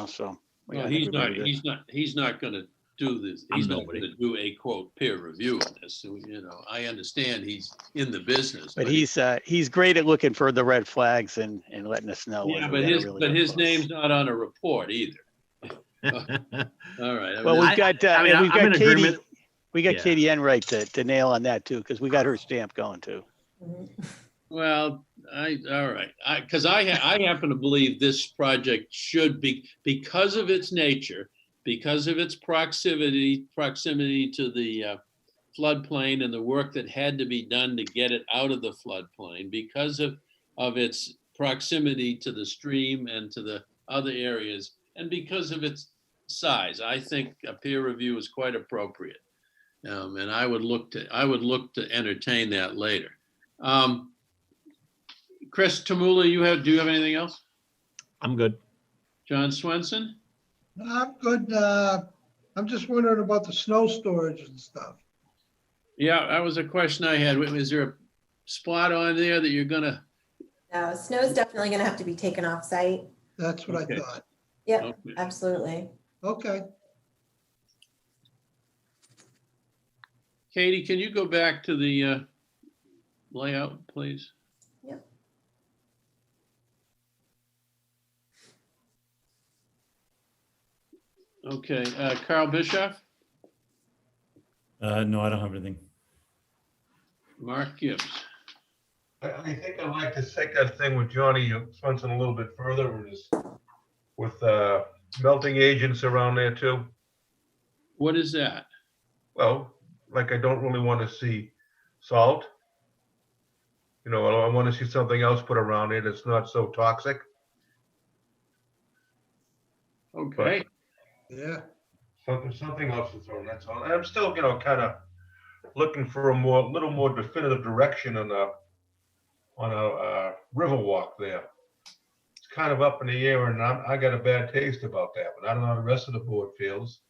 so. Well, I think he's we're pretty good. he's not going to do this. He's not going to do a quote peer review on this. So, I understand he's in the business. But he's great at looking for the red flags and letting us know. Yeah, when we but his close. name's not on a report either. All right. Well, we've got I'm in Katie. agreement. We got Yeah. Katie Enright to nail on that too, because we got her stamp going too. Well, all right. Because I happen to believe this project should be, because of its nature, because of its proximity to the floodplain and the work that had to be done to get it out of the floodplain, because of its proximity to the stream and to the other areas, and because of its size, I think a peer review is quite appropriate. And I would look to entertain that later. Chris Tamula, do you have anything else? I'm good. John Swenson? I'm good. I'm just wondering about the snow storage and stuff. Yeah, that was a question I had. Is there a spot on there that you're gonna? No, snow is definitely going to have to be taken off site. That's what Okay. I thought. Yep, Okay. absolutely. Okay. Katie, can you go back to the layout, please? Yep. Okay, Carl Bischoff, No, I don't have anything. Mark Gibbs. I think I'd like to take that thing with Johnny Swenson a little bit further with melting agents around there too. What is that? Well, like I don't really want to see salt. I want to see something else put around it that's not so toxic. Okay. Yeah. Something else to throw. That's all. And I'm still, kind of looking for a little more definitive direction on a river walk there. It's kind of up in the air, and I got a bad taste about that. But I don't know how the rest of the board feels.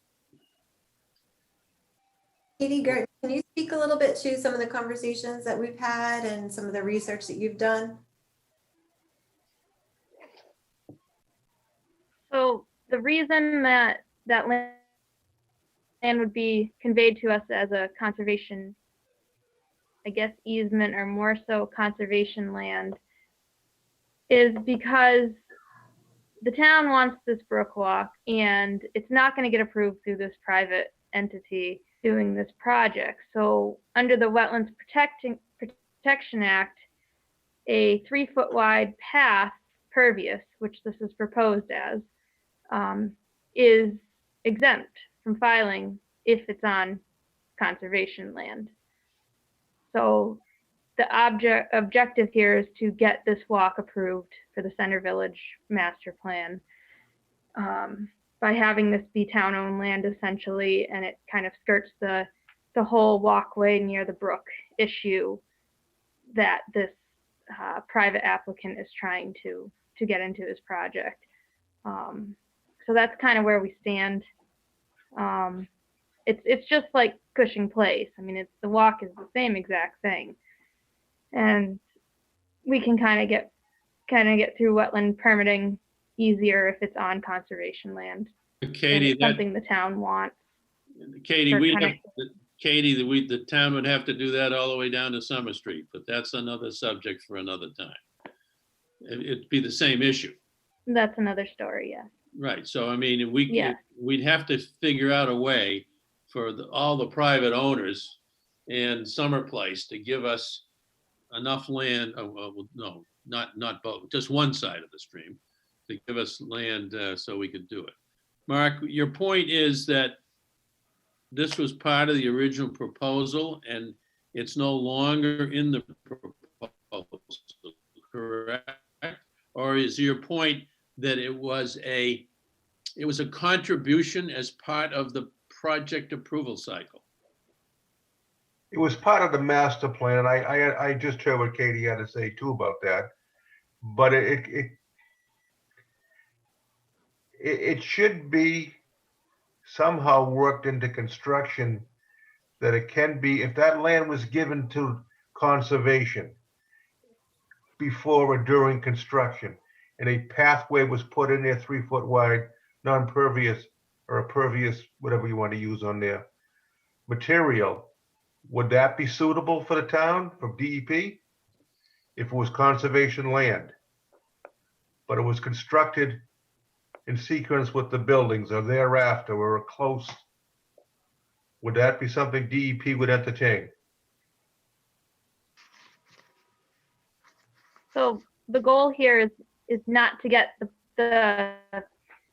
Katie Gert, can you speak a little bit to some of the conversations that we've had and some of the research that you've done? So the reason that land would be conveyed to us as a conservation, I guess, easement, or more so conservation land, is because the town wants this brook walk, and it's not going to get approved through this private entity doing this project. So under the Wetlands Protection Act, a 3-foot wide path, pervious, which this is proposed as, is exempt from filing if it's on conservation land. So the objective here is to get this walk approved for the Center Village Master Plan by having this be town-owned land essentially, and it kind of skirts the whole walkway near the brook issue that this private applicant is trying to get into his project. So that's kind of where we stand. It's just like Cushing Place. I mean, the walk is the same exact thing, and we can kind of get through wetland permitting easier if it's on conservation land. Katie, it's something the town wants. Katie, for we kind have, of- Katie, the town would have to do that all the way down to Summer Street, but that's another subject for another time. It'd be the same issue. That's another story, yeah. Right, so I mean, Yeah. we'd have to figure out a way for all the private owners and Summer Place to give us enough land, no, not both, just one side of the stream, to give us land so we could do it. Mark, your point is that this was part of the original proposal and it's no longer in the proposal, correct? Or is your point that it was a contribution as part of the project approval cycle? It was part of the master plan. I just heard what Katie had to say too about that. But it should be somehow worked into construction that it can be, if that land was given to conservation before or during construction and a pathway was put in there 3 foot wide, non-pervious or a pervious, whatever you want to use on there, material, would that be suitable for the town from DEP? If it was conservation land, but it was constructed in sequence with the buildings or thereafter or close, would that be something DEP would entertain? So the goal here is not to get the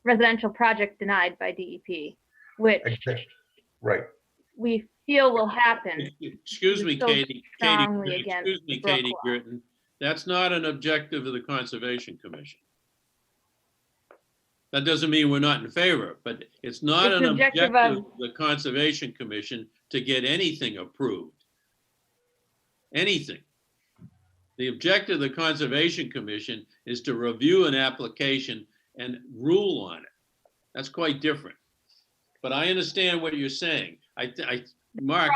residential project denied by DEP, which Right. we feel will happen. Excuse me, So Katie. strongly Katie, against excuse me, the Brook Katie Law. Gritton. That's not an objective of the Conservation Commission. That doesn't mean we're not in favor, but it's not It's an objective objective of- of the Conservation Commission to get anything approved. Anything. The objective of the Conservation Commission is to review an application and rule on it. That's quite different. But I understand what you're saying. Mark,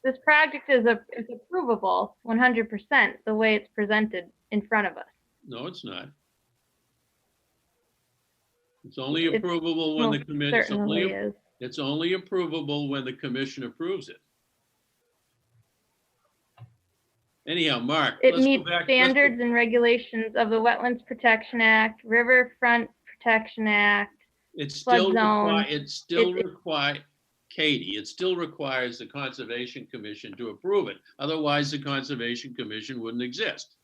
This project is approvable 100% the way it's presented in front of us. no, it's not. It's only It approvable when the most commission, certainly is. it's only approvable when the commission approves it. Anyhow, Mark, It let's go meets back. standards and regulations of the Wetlands Protection Act, Riverfront Protection Act. It still flood requires, Katie, it still requires the Conservation Commission to approve it. Otherwise, the Conservation Commission wouldn't exist.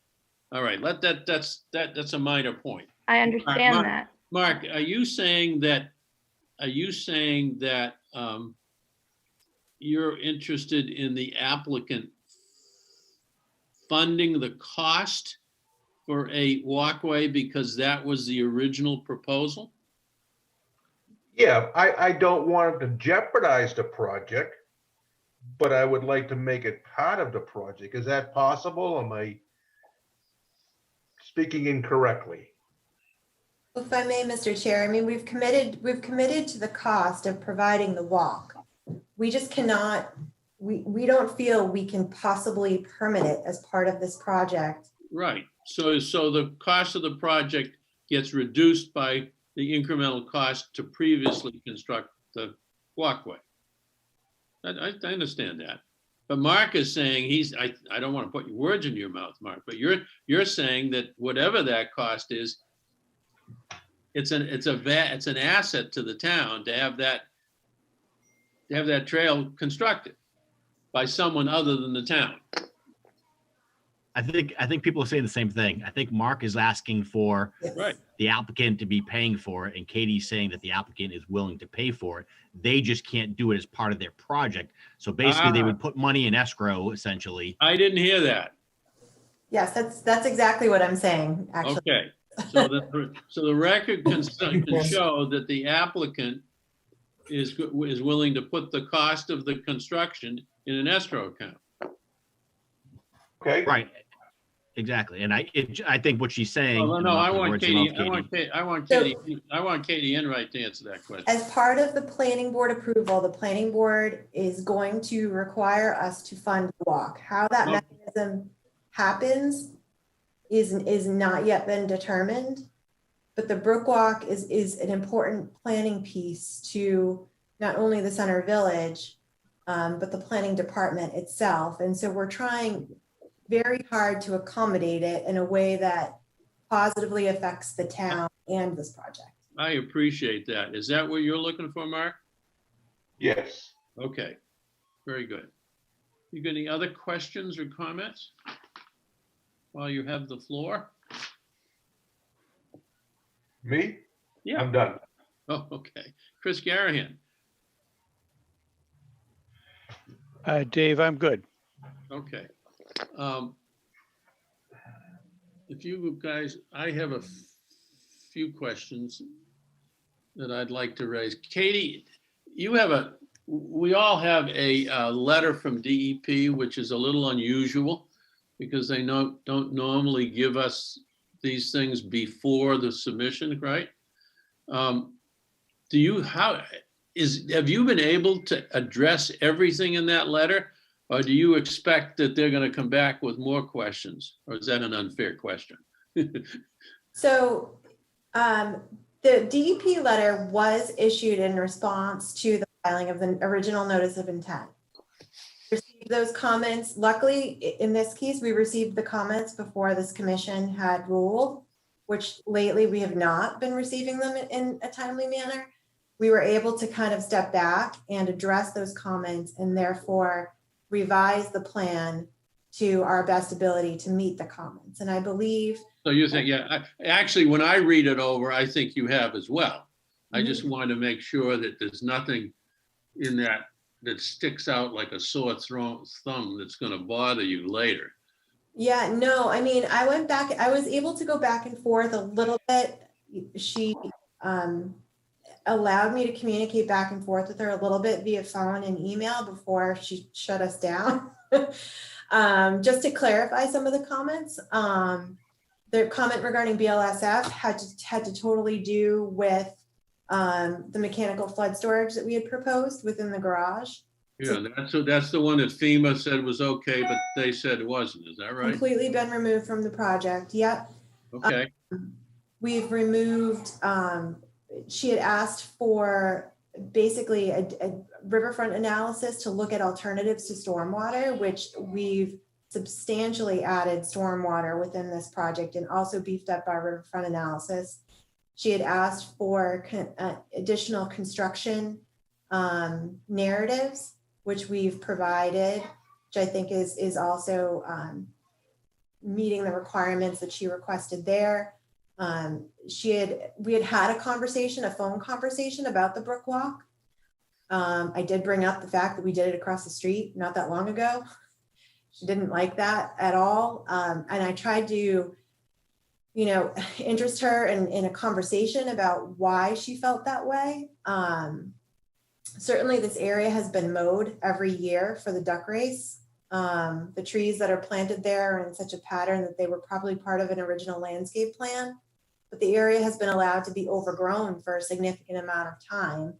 All right, that's a minor point. I understand Mark, that. Mark, are you saying that you're interested in the applicant funding the cost for a walkway because that was the original proposal? Yeah, I don't want it to jeopardize the project, but I would like to make it part of the project. Is that possible? Am I speaking incorrectly? If I may, Mr. Chair, I mean, we've committed to the cost of providing the walk. We just cannot, we don't feel we can possibly permit it as part of this project. Right. So the cost of the project gets reduced by the incremental cost to previously construct the walkway. I understand that. But Mark is saying I don't want to put words in your mouth, Mark, but you're saying that whatever that cost is, it's an asset to the town to have that trail constructed by someone other than the town. I think people are saying the same thing. I think Mark is asking for Right. the applicant to be paying for it, and Katie's saying that the applicant is willing to pay for it. They just can't do it as part of their project. So basically, they would put money in escrow, essentially. I didn't hear that. Yes, that's exactly what I'm saying, actually. Okay. So the record can show that the applicant is willing to put the cost of the construction in an escrow account. Okay. Right. exactly. And I think what she's saying. Well, and no, not I the want words you love, Katie, I want Katie Enright to answer that question. As part of the planning board approval, the planning board is going to require us to fund the walk. How that Okay. mechanism happens is not yet been determined, but the Brook Walk is an important planning piece to not only the center village, but the planning department itself. And so we're trying very hard to accommodate it in a way that positively affects the town and this project. I appreciate that. Is that what you're looking for, Mark? Yes. Okay, very good. You got any other questions or comments while you have the floor? Me? Yeah. I'm done. Oh, okay. Chris Garahan. Dave, I'm good. Okay. If you guys, I have a few questions that I'd like to raise. Katie, we all have a letter from DEP, which is a little unusual because they don't normally give us these things before the submission, right? Have you been able to address everything in that letter? Or do you expect that they're going to come back with more questions? Or is that an unfair question? So the DEP letter was issued in response to the filing of the original notice of intent. Received those comments. Luckily, in this case, we received the comments before this commission had ruled, which lately we have not been receiving them in a timely manner. We were able to kind of step back and address those comments and therefore revise the plan to our best ability to meet the comments. And I believe. So you think, yeah, actually, when I read it over, I think you have as well. I just want to make sure that there's nothing in that sticks out like a sore thumb that's going to bother you later. Yeah, no, I mean, I went back, I was able to go back and forth a little bit. She allowed me to communicate back and forth with her a little bit via phone and email before she shut us down. Just to clarify some of the comments. The comment regarding BLSF had to totally do with the mechanical flood storage that we had proposed within the garage. Yeah, that's the one that FEMA said was okay, but they said it wasn't. Is that right? Completely been removed from the project. Yep. Okay. We've removed, she had asked for basically a riverfront analysis to look at alternatives to stormwater, which we've substantially added stormwater within this project and also beefed up our riverfront analysis. She had asked for additional construction narratives, which we've provided, which I think is also meeting the requirements that she requested there. We had a phone conversation about the Brook Walk. I did bring up the fact that we did it across the street not that long ago. She didn't like that at all. And I tried to, interest her in a conversation about why she felt that way. Certainly this area has been mowed every year for the duck race. The trees that are planted there are in such a pattern that they were probably part of an original landscape plan, but the area has been allowed to be overgrown for a significant amount of time.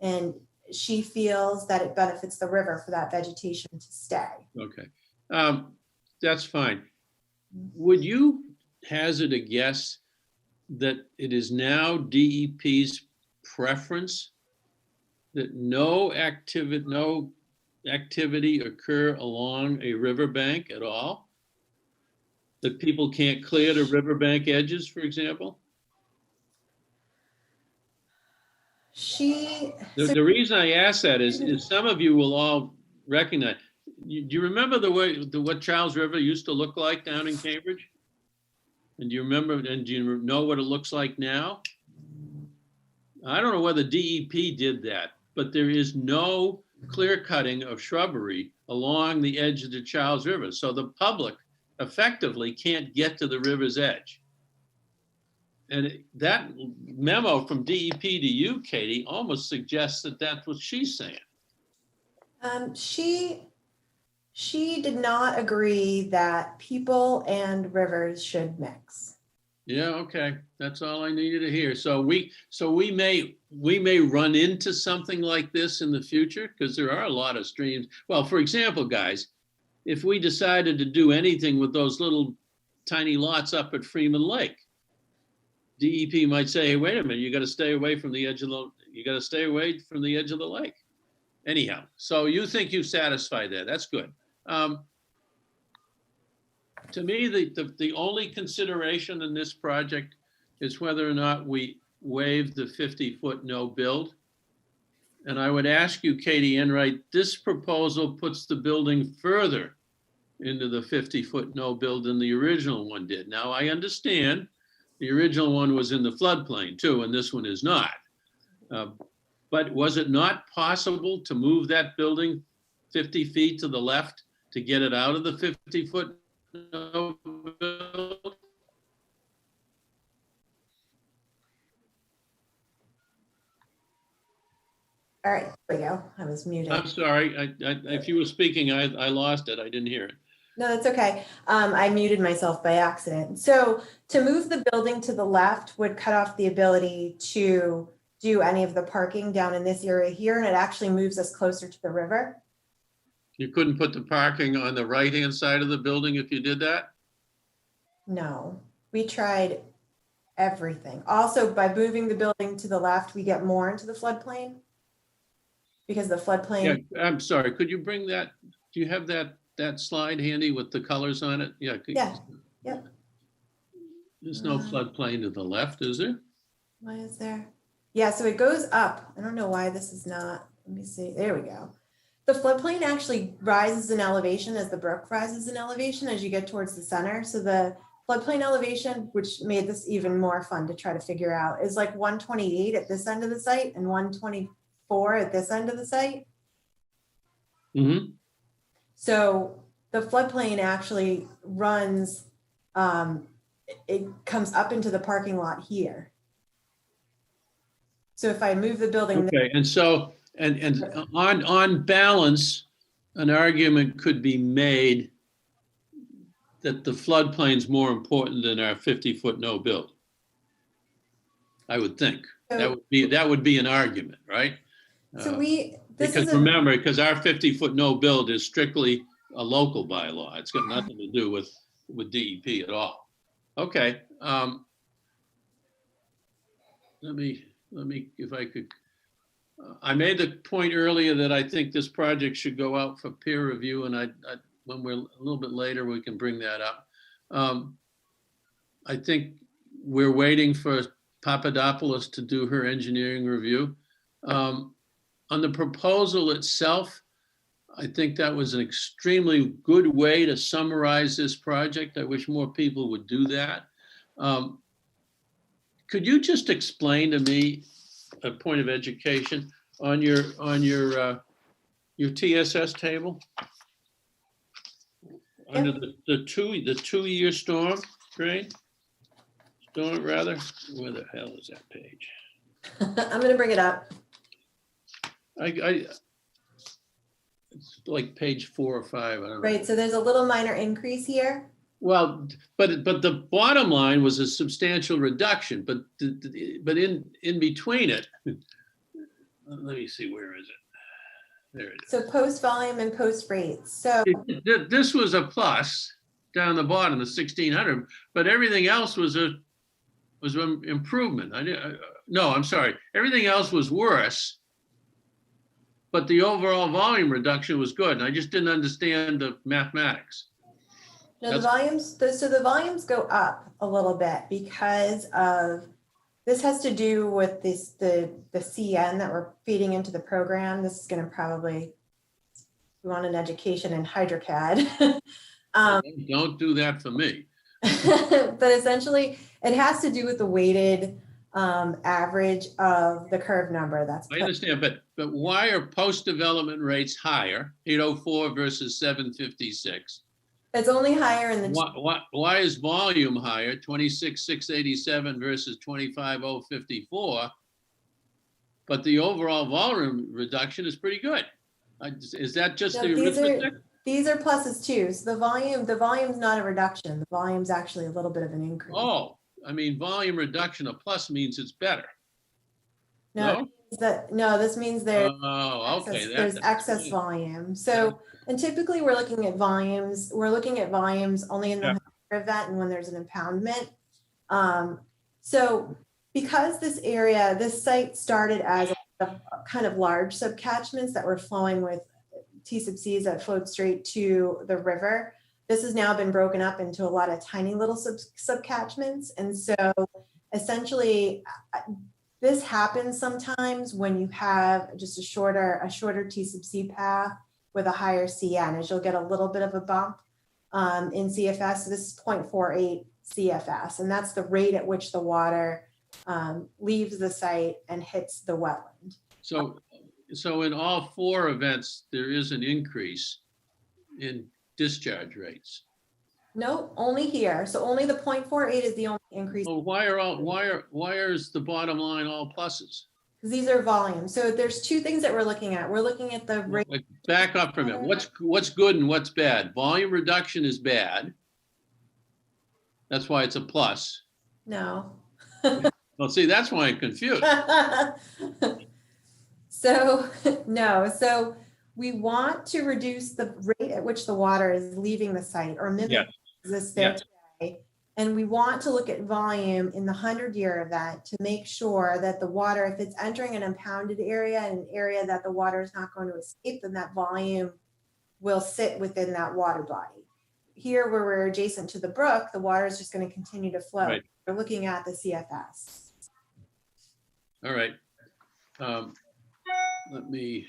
And she feels that it benefits the river for that vegetation to stay. Okay, that's fine. Would you hazard a guess that it is now DEP's preference that no activity occur along a riverbank at all? That people can't clear the riverbank edges, for example? The reason I ask that is some of you will all recognize. Do you remember what Charles River used to look like down in Cambridge? And do you know what it looks like now? I don't know whether DEP did that, but there is no clear cutting of shrubbery along the edge of the Charles River. So the public effectively can't get to the river's edge. And that memo from DEP to you, Katie, almost suggests that that's what she's saying. She did not agree that people and rivers should mix. Yeah, okay, that's all I needed to hear. So we may run into something like this in the future, because there are a lot of streams. Well, for example, guys, if we decided to do anything with those little tiny lots up at Freeman Lake, DEP might say, hey, wait a minute, you got to stay away from the edge of the lake. Anyhow, so you think you've satisfied that? That's good. To me, the only consideration in this project is whether or not we waive the 50-foot no build. And I would ask you, Katie Enright, this proposal puts the building further into the 50-foot no build than the original one did. Now, I understand the original one was in the floodplain too, and this one is not. But was it not possible to move that building 50 feet to the left to get it out of the 50-foot no build? All right, there we go. I was muted. I'm sorry. If you were speaking, I lost it. I didn't hear it. No, that's okay. I muted myself by accident. So to move the building to the left would cut off the ability to do any of the parking down in this area here, and it actually moves us closer to the river. You couldn't put the parking on the right-hand side of the building if you did that? No, we tried everything. Also, by moving the building to the left, we get more into the floodplain because the floodplain. Yeah, I'm sorry. Could you bring that? Do you have that slide handy with the colors on it? Yeah. Yeah. Yep. There's no floodplain to the left, is there? Why is there? Yeah, so it goes up. I don't know why this is not. Let me see. There we go. The floodplain actually rises in elevation as the brook rises in elevation as you get towards the center. So the floodplain elevation, which made this even more fun to try to figure out, is like 128 at this end of the site and 124 at this end of the site. Mm-hmm. So the floodplain actually runs, it comes up into the parking lot here. So if I move the building. Okay, and so, and on balance, an argument could be made that the floodplain's more important than our 50-foot no build. I would think. That would be an argument, right? So remember, because our 50-foot no build is strictly a local bylaw. It's got nothing to do with DEP at all. Okay. Let me, if I could, I made the point earlier that I think this project should go out for peer review, and when we're a little bit later, we can bring that up. I think we're waiting for Papadopoulos to do her engineering review. On the proposal itself, I think that was an extremely good way to summarize this project. I wish more people would do that. Could you just explain to me a point of education on your TSS table? Yeah. Under the 2-year storm drain? Storm rather? Where the hell is that page? I'm going to bring it up. It's like page 4 or 5. I don't know. Right. So there's a little minor increase here. Well, but the bottom line was a substantial reduction, but in between it, let me see, where is it? There it is. So post volume and post rates. So This was a plus down the bottom, the 1600, but everything else was an improvement. No, I'm sorry. Everything else was worse, but the overall volume reduction was good. And I just didn't understand the mathematics. no, the volumes go up a little bit because of, this has to do with the CN that we're feeding into the program. This is going to probably, we want an education in HydroCAD. Don't do that for me. But essentially, it has to do with the weighted average of the curve number. I understand, but why are post-development rates higher, 804 versus 756? It's only higher in the. Why is volume higher, 26,687 versus 25,054? But the overall volume reduction is pretty good. Is that just the arithmetic? These are pluses too. So the volume's not a reduction. The volume's actually a little bit of an increase. Oh, I mean, volume reduction, a plus means it's better. No, this means there's Oh, okay. there's excess volume. So, and typically we're looking at volumes. We're looking at volumes only in the event and when there's an impoundment. So because this site started as a kind of large subcatchments that were flowing with T sub Cs that flowed straight to the river, this has now been broken up into a lot of tiny little subcatchments. And so essentially this happens sometimes when you have just a shorter T sub C path with a higher CN, as you'll get a little bit of a bump in CFS. So this is 0.48 CFS, and that's the rate at which the water leaves the site and hits the wetland. So in all 4 events, there is an increase in discharge rates. No, only here. So only the 0.48 is the only increase. Well, why is the bottom line all pluses? Because these are volumes. So there's 2 things that we're looking at. We're looking at the rate. Back up for a minute. What's good and what's bad? Volume reduction is bad. That's why it's a plus. No. Well, see, that's why I'm confused. So no. So we want to reduce the rate at which the water is leaving the site or mimic exists there today. And we want to look at volume in the 100-year event to make sure that the water, if it's entering an impounded area, an area that the water is not going to escape, then that volume will sit within that water body. Here, where we're adjacent to the brook, the water is just going to continue to flow. Right. We're looking at the CFS. All right. Let me,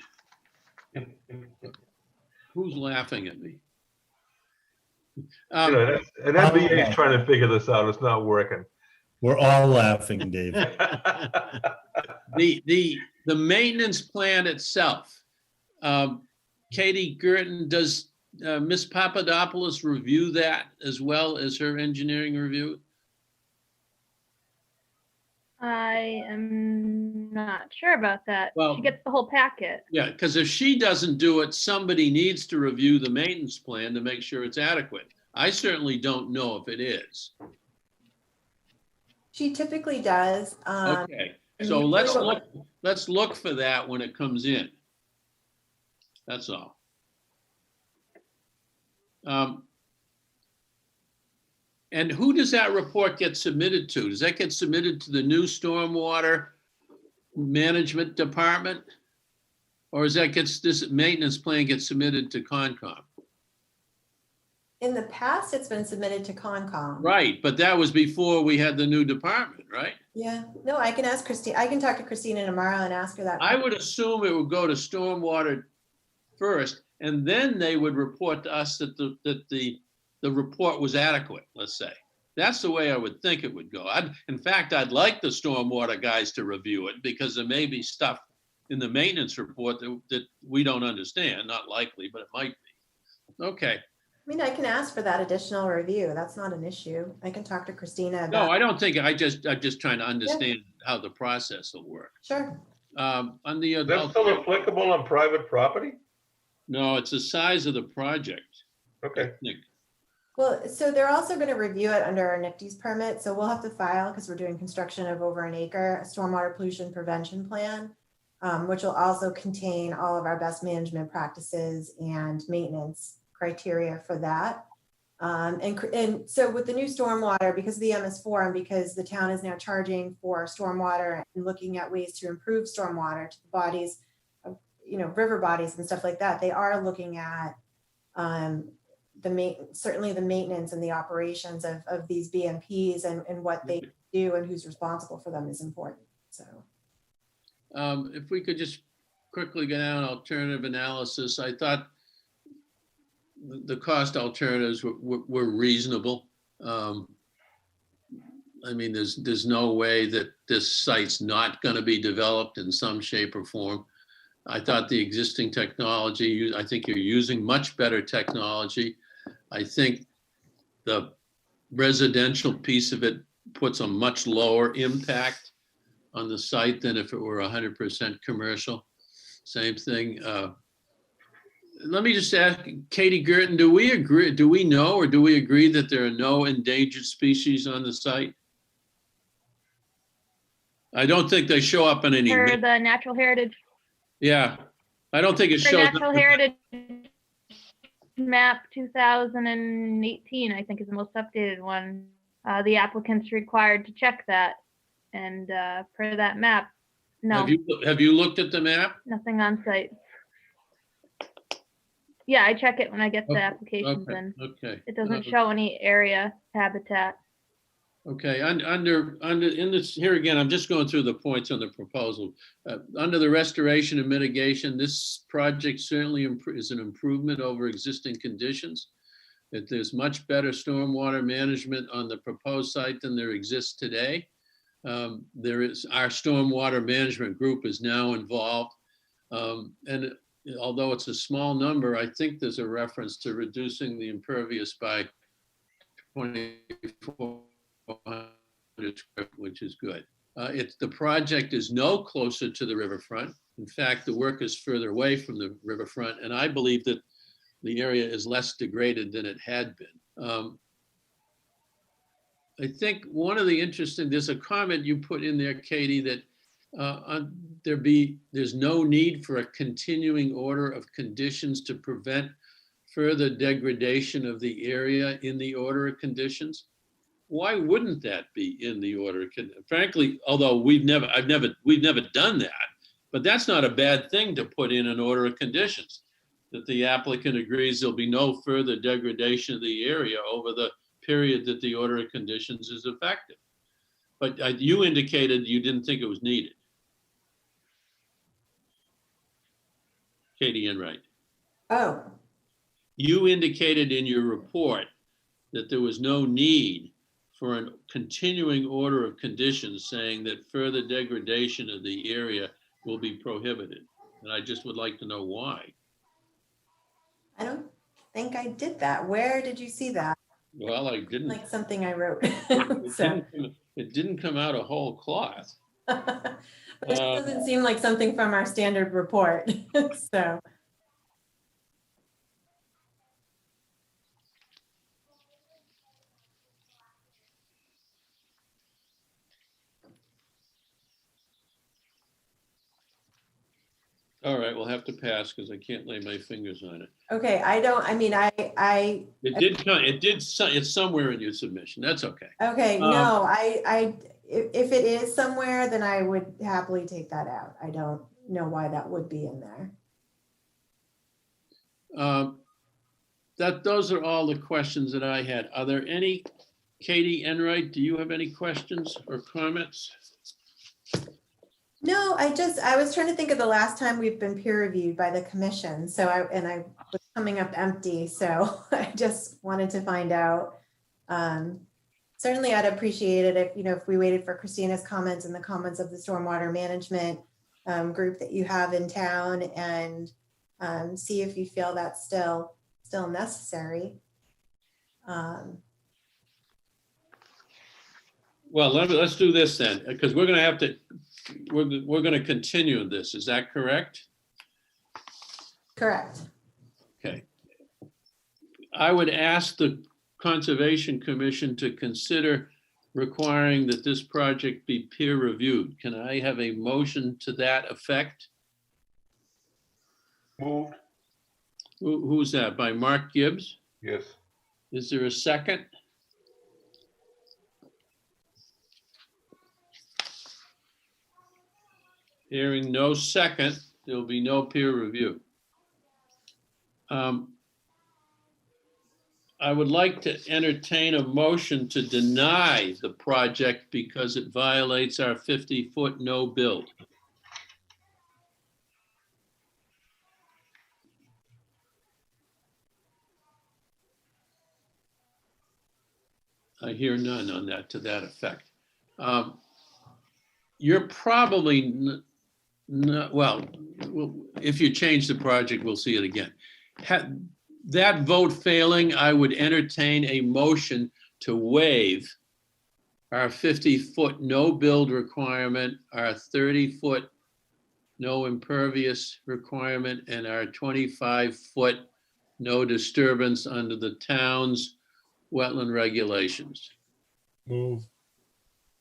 who's laughing at me? An MBA is trying to figure this out. It's not working. We're all laughing, Dave. The maintenance plan itself, Katie Girton, does Ms. Papadopoulos review that as well as her engineering review? I am not sure about that. Well, she gets the whole packet. Yeah, because if she doesn't do it, somebody needs to review the maintenance plan to make sure it's adequate. I certainly don't know if it is. She typically does. Okay, so let's look for that when it comes in. That's all. And who does that report get submitted to? Does that get submitted to the new stormwater management department? Or is that this maintenance plan gets submitted to Concom? In the past, it's been submitted to Concom. Right, but that was before we had the new department, right? Yeah, no, I can ask Christine. I can talk to Christina tomorrow and ask her that. I would assume it would go to stormwater first, and then they would report to us that the report was adequate, let's say. That's the way I would think it would go. In fact, I'd like the stormwater guys to review it because there may be stuff in the maintenance report that we don't understand. Not likely, but it might be. Okay. I mean, I can ask for that additional review. That's not an issue. I can talk to Christina about. No, I don't think, I'm just trying to understand how the process will work. Sure. On the That's still applicable on private property? No, it's the size of the project. Okay. Well, so they're also going to review it under our NICD's permit. So we'll have to file, because we're doing construction of over an acre, a stormwater pollution prevention plan, which will also contain all of our best management practices and maintenance criteria for that. And so with the new stormwater, because of the MS4 and because the town is now charging for stormwater and looking at ways to improve stormwater to the bodies, river bodies and stuff like that, they are looking at certainly the maintenance and the operations of these BMPs and what they do and who's responsible for them is important. So if we could just quickly go down alternative analysis, I thought the cost alternatives were reasonable. I mean, there's no way that this site's not going to be developed in some shape or form. I thought the existing technology, I think you're using much better technology. I think the residential piece of it puts a much lower impact on the site than if it were 100% commercial. Same thing. let me just ask Katie Girton, do we know or do we agree that there are no endangered species on the site? I don't think they show up in any. For the natural heritage, Yeah, I don't think it for shows up. natural heritage map 2018, I think is the most updated one. The applicant's required to check that. And per that map, no, Have you looked at the map? nothing on site. Yeah, I check it when I get the Okay, applications okay, in. Okay. It doesn't show any area habitat. Okay, under in this, here again, I'm just going through the points on the proposal. Under the restoration and mitigation, this project certainly is an improvement over existing conditions. That there's much better stormwater management on the proposed site than there exists today. Our stormwater management group is now involved. And although it's a small number, I think there's a reference to reducing the impervious by 2,400, which is good. The project is no closer to the riverfront. In fact, the work is further away from the riverfront, and I believe that the area is less degraded than it had been. I think one of the there's a comment you put in there, Katie, that there's no need for a continuing order of conditions to prevent further degradation of the area in the order of conditions. Why wouldn't that be in the order of conditions? Frankly, although we've never done that, but that's not a bad thing to put in an order of conditions, that the applicant agrees there'll be no further degradation of the area over the period that the order of conditions is effective. But you indicated you didn't think it was needed. Katie Enright. Oh, You indicated in your report that there was no need for a continuing order of conditions saying that further degradation of the area will be prohibited. And I just would like to know why. I don't think I did that. Where did you see that? Well, I didn't. Like something I wrote. It didn't come out of whole cloth. This doesn't seem like something from our standard report. So. All right, we'll have to pass because I can't lay my fingers on it. Okay, It's somewhere in your submission. That's okay. Okay, no, if it is somewhere, then I would happily take that out. I don't know why that would be in there. Those are all the questions that I had. Are there any, Katie Enright, do you have any questions or comments? No, I was trying to think of the last time we've been peer reviewed by the commission. So I was coming up empty. So I just wanted to find out. Certainly I'd appreciate it if we waited for Christina's comments and the comments of the stormwater management group that you have in town and see if you feel that's still necessary. Well, let's do this then, because we're going to continue this. Is that correct? Correct. Okay. I would ask the Conservation Commission to consider requiring that this project be peer reviewed. Can I have a motion to that effect? Moved. Who's that? By Mark Gibbs? Yes. Is there a second? Hearing no second, there'll be no peer review. I would like to entertain a motion to deny the project because it violates our 50-foot no build. I hear none on that, to that effect. You're probably well, if you change the project, we'll see it again. That vote failing, I would entertain a motion to waive our 50-foot no build requirement, our 30-foot no impervious requirement, and our 25-foot no disturbance under the town's wetland regulations. Move.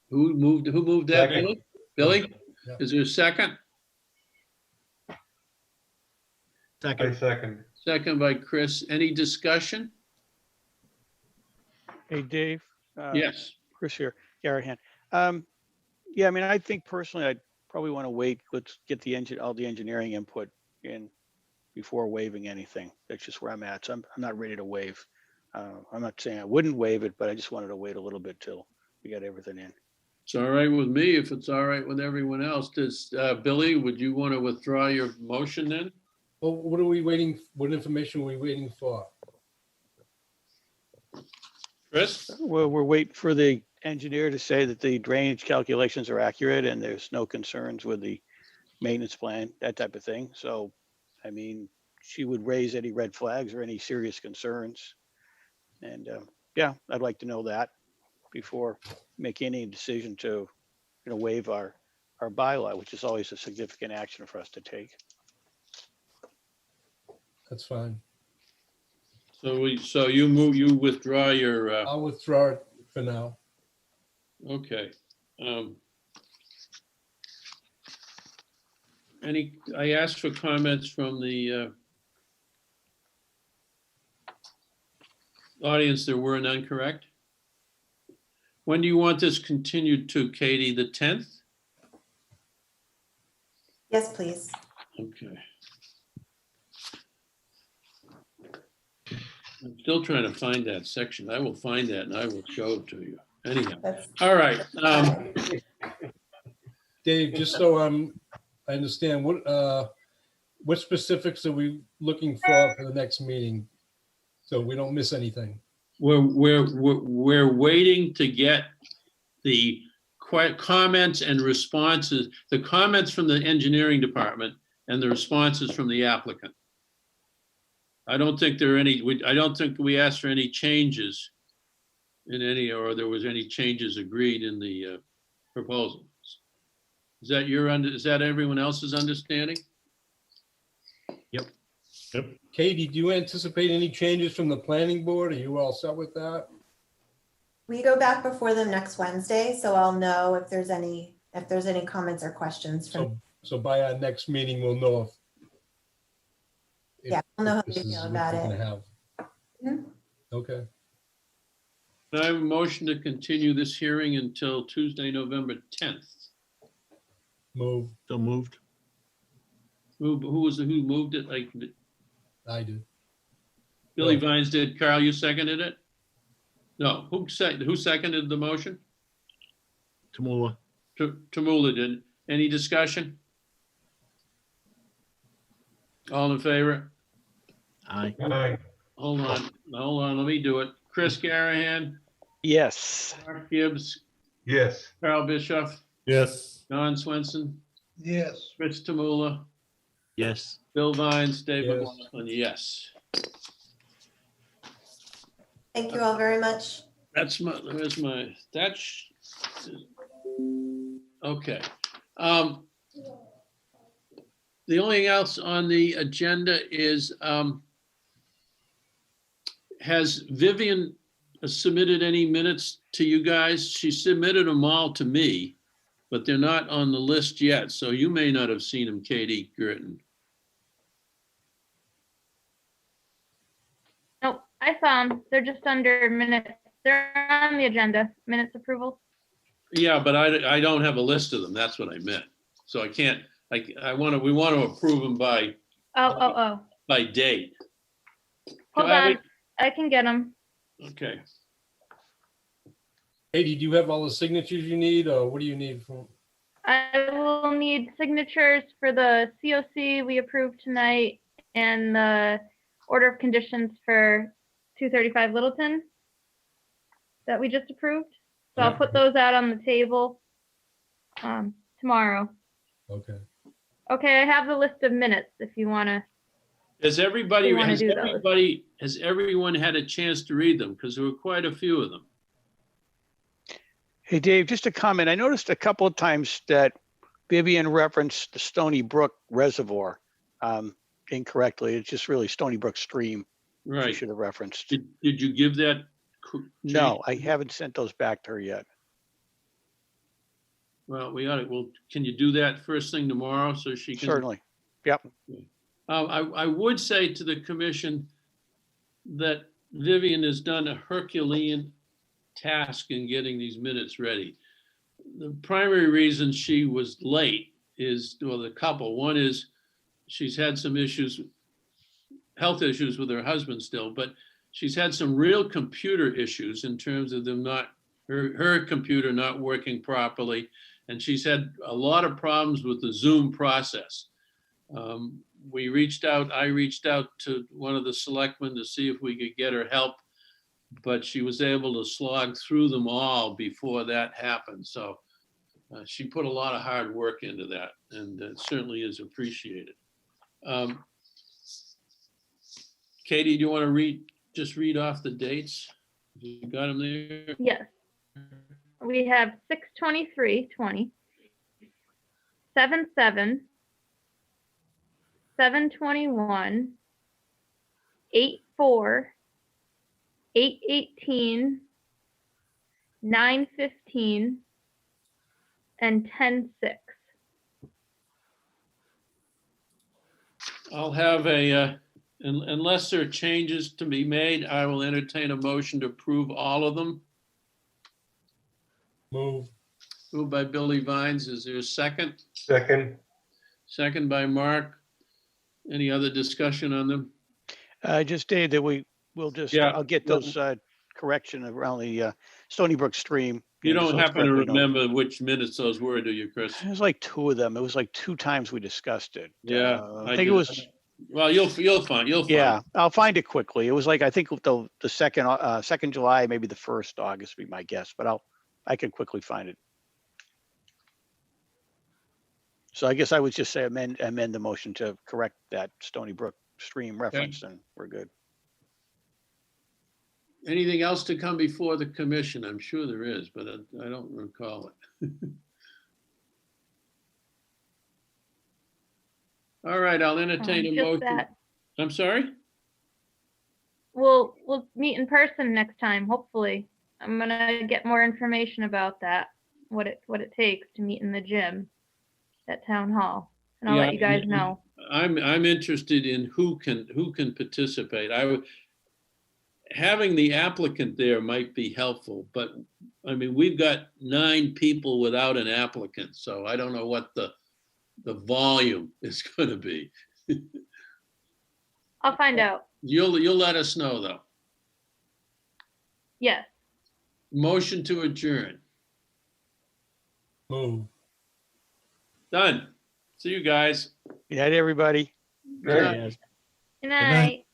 Who moved that? Second. Billy? Billy? Yeah. Is there a second? I Second, second. Second by Chris. Any discussion? Hey, Dave. Yes. Chris here, Garahan. Yeah, I mean, I think personally, I'd probably want to wait. Let's get all the engineering input in before waiving anything. That's just where I'm at. So I'm not ready to waive. I'm not saying I wouldn't waive it, but I just wanted to wait a little bit till we got everything in. It's all right with me if it's all right with everyone else. Does, Billy, would you want to withdraw your motion then? Well, what are we waiting? What information are we waiting for? Chris? Well, we're waiting for the engineer to say that the drainage calculations are accurate and there's no concerns with the maintenance plan, that type of thing. So, I mean, she would raise any red flags or any serious concerns. And yeah, I'd like to know that before making any decision to, waive our bylaw, which is always a significant action for us to take. That's fine. So you withdraw your, I'll withdraw it for now. okay. I asked for comments from the audience. There were none, correct? When do you want this continued to, Katie? The 10th? Yes, please. Okay. I'm still trying to find that section. I will find that and I will show it to you. Anyhow, all right. Dave, just so I understand, what specifics are we looking for the next meeting? So we don't miss anything. We're waiting to get the comments and responses, the comments from the engineering department and the responses from the applicant. I don't think there are any, I don't think we asked for any changes in any, or there was any changes agreed in the proposal. Is that everyone else's understanding? yep. Katie, do you anticipate any changes from the planning board? Are you all set with that? We go back before them next Wednesday, so I'll know if there's any comments or questions from. So by our next meeting, we'll know if. Yeah, I'll know how this they is feel what about we're it. gonna have. Mhm. Okay, Can I have a motion to continue this hearing until Tuesday, November 10th? move. So moved. Who moved it? Like I do. Billy Vines did. Carl, you seconded it? No, who seconded the motion? Tamula. Tamula did. Any discussion? All in favor? Aye. Aye. Hold on, let me do it. Chris Garahan, Yes. Mark Gibbs, Yes. Carl Bischoff, Yes. Don Swenson, Yes. Chris Tamula, Yes. Bill Vines, David Yes. McLaughlin, yes. Thank you all very much. Okay. The only thing else on the agenda is, has Vivian submitted any minutes to you guys? She submitted them all to me, but they're not on the list yet, so you may not have seen them, Katie Girton. Nope, I saw them. They're just under minutes. They're on the agenda, minutes approval. Yeah, but I don't have a list of them. That's what I meant. So I can't, we want to approve them by date. Hold on, I can get them. Okay. Katie, do you have all the signatures you need, or what do you need from? I will need signatures for the COC we approved tonight and the order of conditions for 235 Littleton that we just approved. So I'll put those out on the table tomorrow. Okay. Okay, I have the list of minutes if you want to. Has everyone had a chance to read them? Because there were quite a few of them. Hey, Dave, just a comment. I noticed a couple of times that Vivian referenced the Stony Brook Reservoir incorrectly. It's just really Stony Brook Stream. She Right. should have referenced. Did you give that? No, I haven't sent those back to her yet. Well, can you do that first thing tomorrow so she can? Certainly. Yep. I would say to the commission that Vivian has done a Herculean task in getting these minutes ready. The primary reason she was late is, well, the couple. One is she's had some issues, health issues with her husband still, but she's had some real computer issues in terms of them not, her computer not working properly. And she's had a lot of problems with the Zoom process. I reached out to one of the selectmen to see if we could get her help, but she was able to slog through them all before that happened. So she put a lot of hard work into that, and it certainly is appreciated. Katie, do you want to just read off the dates? You got them there? Yes. We have 6/23/20, 7/7, 7/21, 8/4, 8/18, 9/15, and 10/6. I'll have unless there are changes to be made, I will entertain a motion to approve all of them. Move. Moved by Billy Vines. Is there a second? Second. Second by Mark. Any other discussion on them? Just Dave, that we'll just, Yeah. I'll get those correction around the Stony Brook Stream. You just don't so it's happen to correctly noted. remember which minutes those were, do you, Chris? It was like 2 of them. It was like 2 times we discussed it. Yeah, I think it was. Well, you'll find. Yeah, I'll find it quickly. It was like, I think the second July, maybe the 1st August would be my guess, but I can quickly find it. So I guess I would just say amend the motion to correct that Stony Brook Stream reference, and we're good. Anything else to come before the commission? I'm sure there is, but I don't recall it. All right, I'll entertain a Just motion. that. I'm sorry? We'll meet in person next time, hopefully. I'm gonna get more information about that, what it takes to meet in the gym at Town Hall, and I'll let you guys know. I'm interested in who can participate. Having the applicant there might be helpful, but I mean, we've got 9 people without an applicant, so I don't know what the volume is going to be. I'll find out. You'll let us know, though. Yes. Motion to adjourn. Move. Done. See you guys. Good night, everybody. Good. Good night.